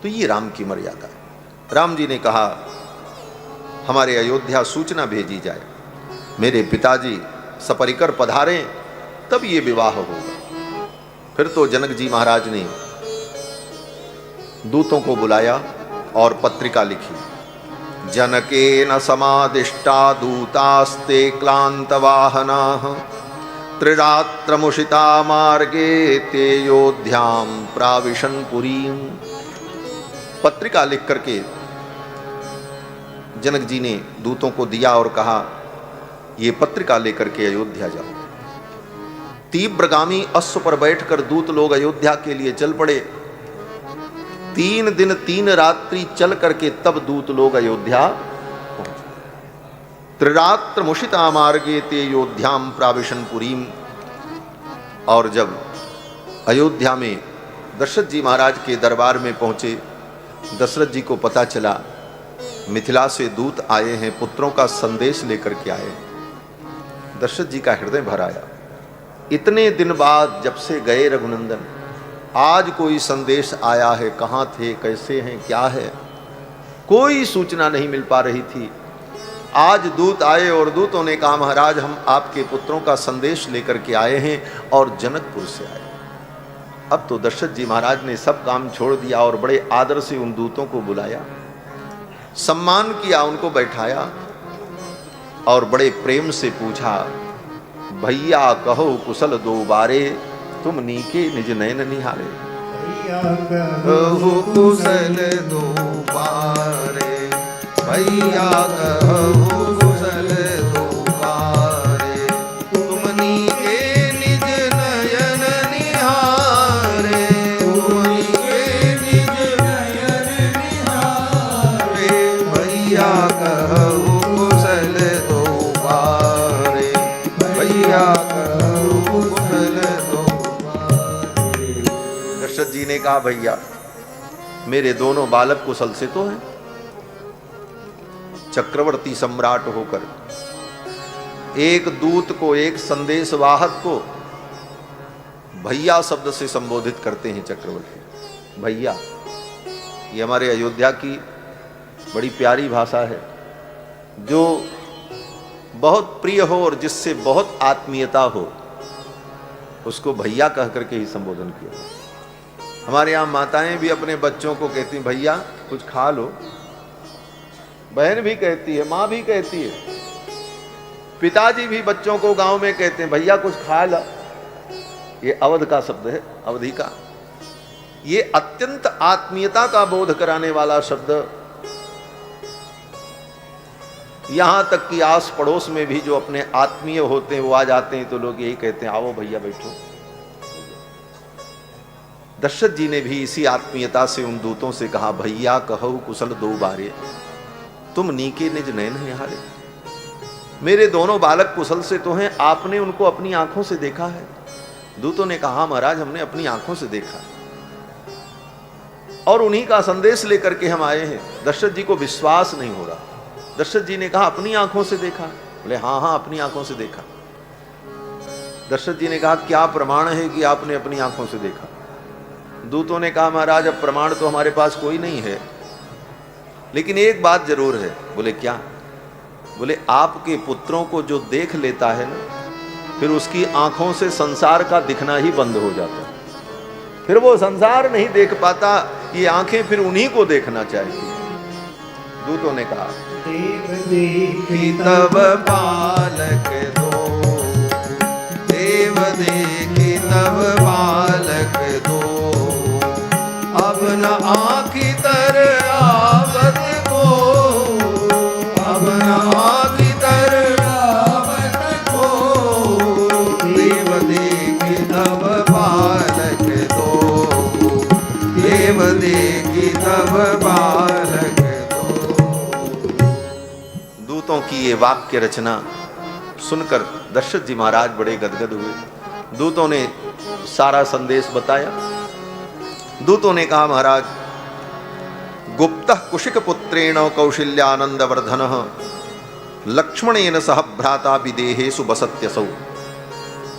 तो ये राम की मर्यादा है। राम जी ने कहा हमारे अयोध्या सूचना भेजी जाए, मेरे पिताजी सपरिकर पधारें तब ये विवाह होगा। फिर तो जनक जी महाराज ने दूतों को बुलाया और पत्रिका लिखी। जनकेन समादिष्टा दूतास्ते क्लांत वाहनाः त्रिरात्रमुषिता मार्गे ते अयोध्यां प्राविशन पुरीं। पत्रिका लिख करके जनक जी ने दूतों को दिया और कहा ये पत्रिका लेकर के अयोध्या जाओ। तीव्रगामी अश्व पर बैठकर दूत लोग अयोध्या के लिए चल पड़े। 3 दिन 3 रात्रि चल करके तब दूत लोग अयोध्या पहुंचे। त्रिरात्र मुषिता मार्गे ते अयोध्याम प्राविशन पुरीम। और जब अयोध्या में दशरथ जी महाराज के दरबार में पहुंचे, दशरथ जी को पता चला मिथिला से दूत आए हैं, पुत्रों का संदेश लेकर के आए हैं। दशरथ जी का हृदय भर आया। इतने दिन बाद जब से गए रघुनंदन, आज कोई संदेश आया है, कहाँ थे, कैसे हैं, क्या है, कोई सूचना नहीं मिल पा रही थी। आज दूत आए और दूतों ने कहा महाराज हम आपके पुत्रों का संदेश लेकर के आए हैं और जनकपुर से आए। अब तो दशरथ जी महाराज ने सब काम छोड़ दिया और बड़े आदर से उन दूतों को बुलाया, सम्मान किया, उनको बैठाया और बड़े प्रेम से पूछा भैया कहो कुशल दो बारे, तुम नीके निज नयन निहारे। भैया कहो कुशल दो बारे, भैया कहो कुशल दो बारे, तुम नीके निज नयन निहारे, तुम नीके निज नयन निहारे। भैया कहो कुशल दो बारे, भैया कहो कुशल दो बारे। दशरथ जी ने कहा भैया मेरे दोनों बालक कुशल से तो हैं। चक्रवर्ती सम्राट होकर एक दूत को, एक संदेशवाहक को भैया शब्द से संबोधित करते हैं चक्रवर्ती। भैया ये हमारे अयोध्या की बड़ी प्यारी भाषा है, जो बहुत प्रिय हो और जिससे बहुत आत्मीयता हो उसको भैया कह करके ही संबोधन किया। हमारे यहाँ माताएं भी अपने बच्चों को कहती हैं भैया कुछ खा लो, बहन भी कहती है, माँ भी कहती है, पिताजी भी बच्चों को गांव में कहते हैं भैया कुछ खा लो। ये अवध का शब्द है, अवधि का। ये अत्यंत आत्मीयता का बोध कराने वाला शब्द। यहां तक कि आस पड़ोस में भी जो अपने आत्मीय होते हैं वो आ जाते हैं तो लोग यही कहते हैं आओ भैया बैठो। दशरथ जी ने भी इसी आत्मीयता से उन दूतों से कहा भैया कहो कुशल दो बारे, तुम नीके निज नयन निहारे। मेरे दोनों बालक कुशल से तो हैं, आपने उनको अपनी आंखों से देखा है। दूतों ने कहा महाराज हमने अपनी आंखों से देखा और उन्हीं का संदेश लेकर के हम आए हैं। दशरथ जी को विश्वास नहीं हो रहा। दशरथ जी ने कहा अपनी आंखों से देखा? बोले हाँ हाँ अपनी आंखों से देखा। दशरथ जी ने कहा क्या प्रमाण है कि आपने अपनी आंखों से देखा? दूतों ने कहा महाराज अब प्रमाण तो हमारे पास कोई नहीं है, लेकिन एक बात जरूर है। बोले क्या? बोले आपके पुत्रों को जो देख लेता है ना, फिर उसकी आंखों से संसार का दिखना ही बंद हो जाता है। फिर वो संसार नहीं देख पाता, ये आंखें फिर उन्हीं को देखना चाहती। दूतों ने कहा देव देखी तब बालक दो, देव देखी तब बालक दो, अब न आँखी तर आवत को, अब न आँखी तर आवत को। देव देखी तब बालक दो, देव देखी तब बालक दो। दूतों की ये वाक्य रचना सुनकर दशरथ जी महाराज बड़े गदगद हुए। दूतों ने सारा संदेश बताया। दूतों ने कहा, महाराज, गुप्तः कुशिक पुत्रेण कौशल्यानंद वर्धन लक्ष्मणेन सह भ्राता विदेहेषु बसत्यसौ।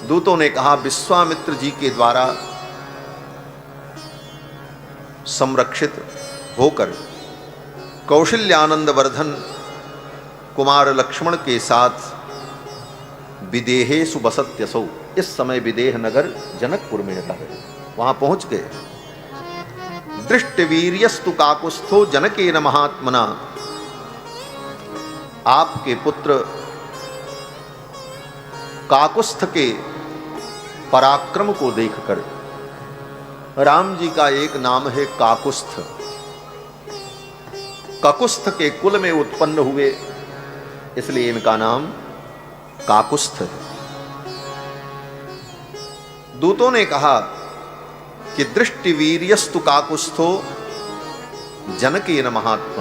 दूतों ने कहा, विश्वामित्र जी के द्वारा संरक्षित होकर कौशल्यानंद वर्धन कुमार लक्ष्मण के साथ विदेहेषु बसत्यसौ, इस समय विदेह नगर जनकपुर में रह रहे, वहां पहुंच गए। दृष्टवीर्यस्तु काकुस्थो जनकेन महात्मना, आपके पुत्र काकुस्थ के पराक्रम को देखकर, राम जी का एक नाम है काकुस्थ, ककुस्थ के कुल में उत्पन्न हुए, इसलिए इनका नाम काकुस्थ है। दूतों ने कहा कि दृष्टिवीर्यस्तु काकुस्थो जनकेन महात्मना,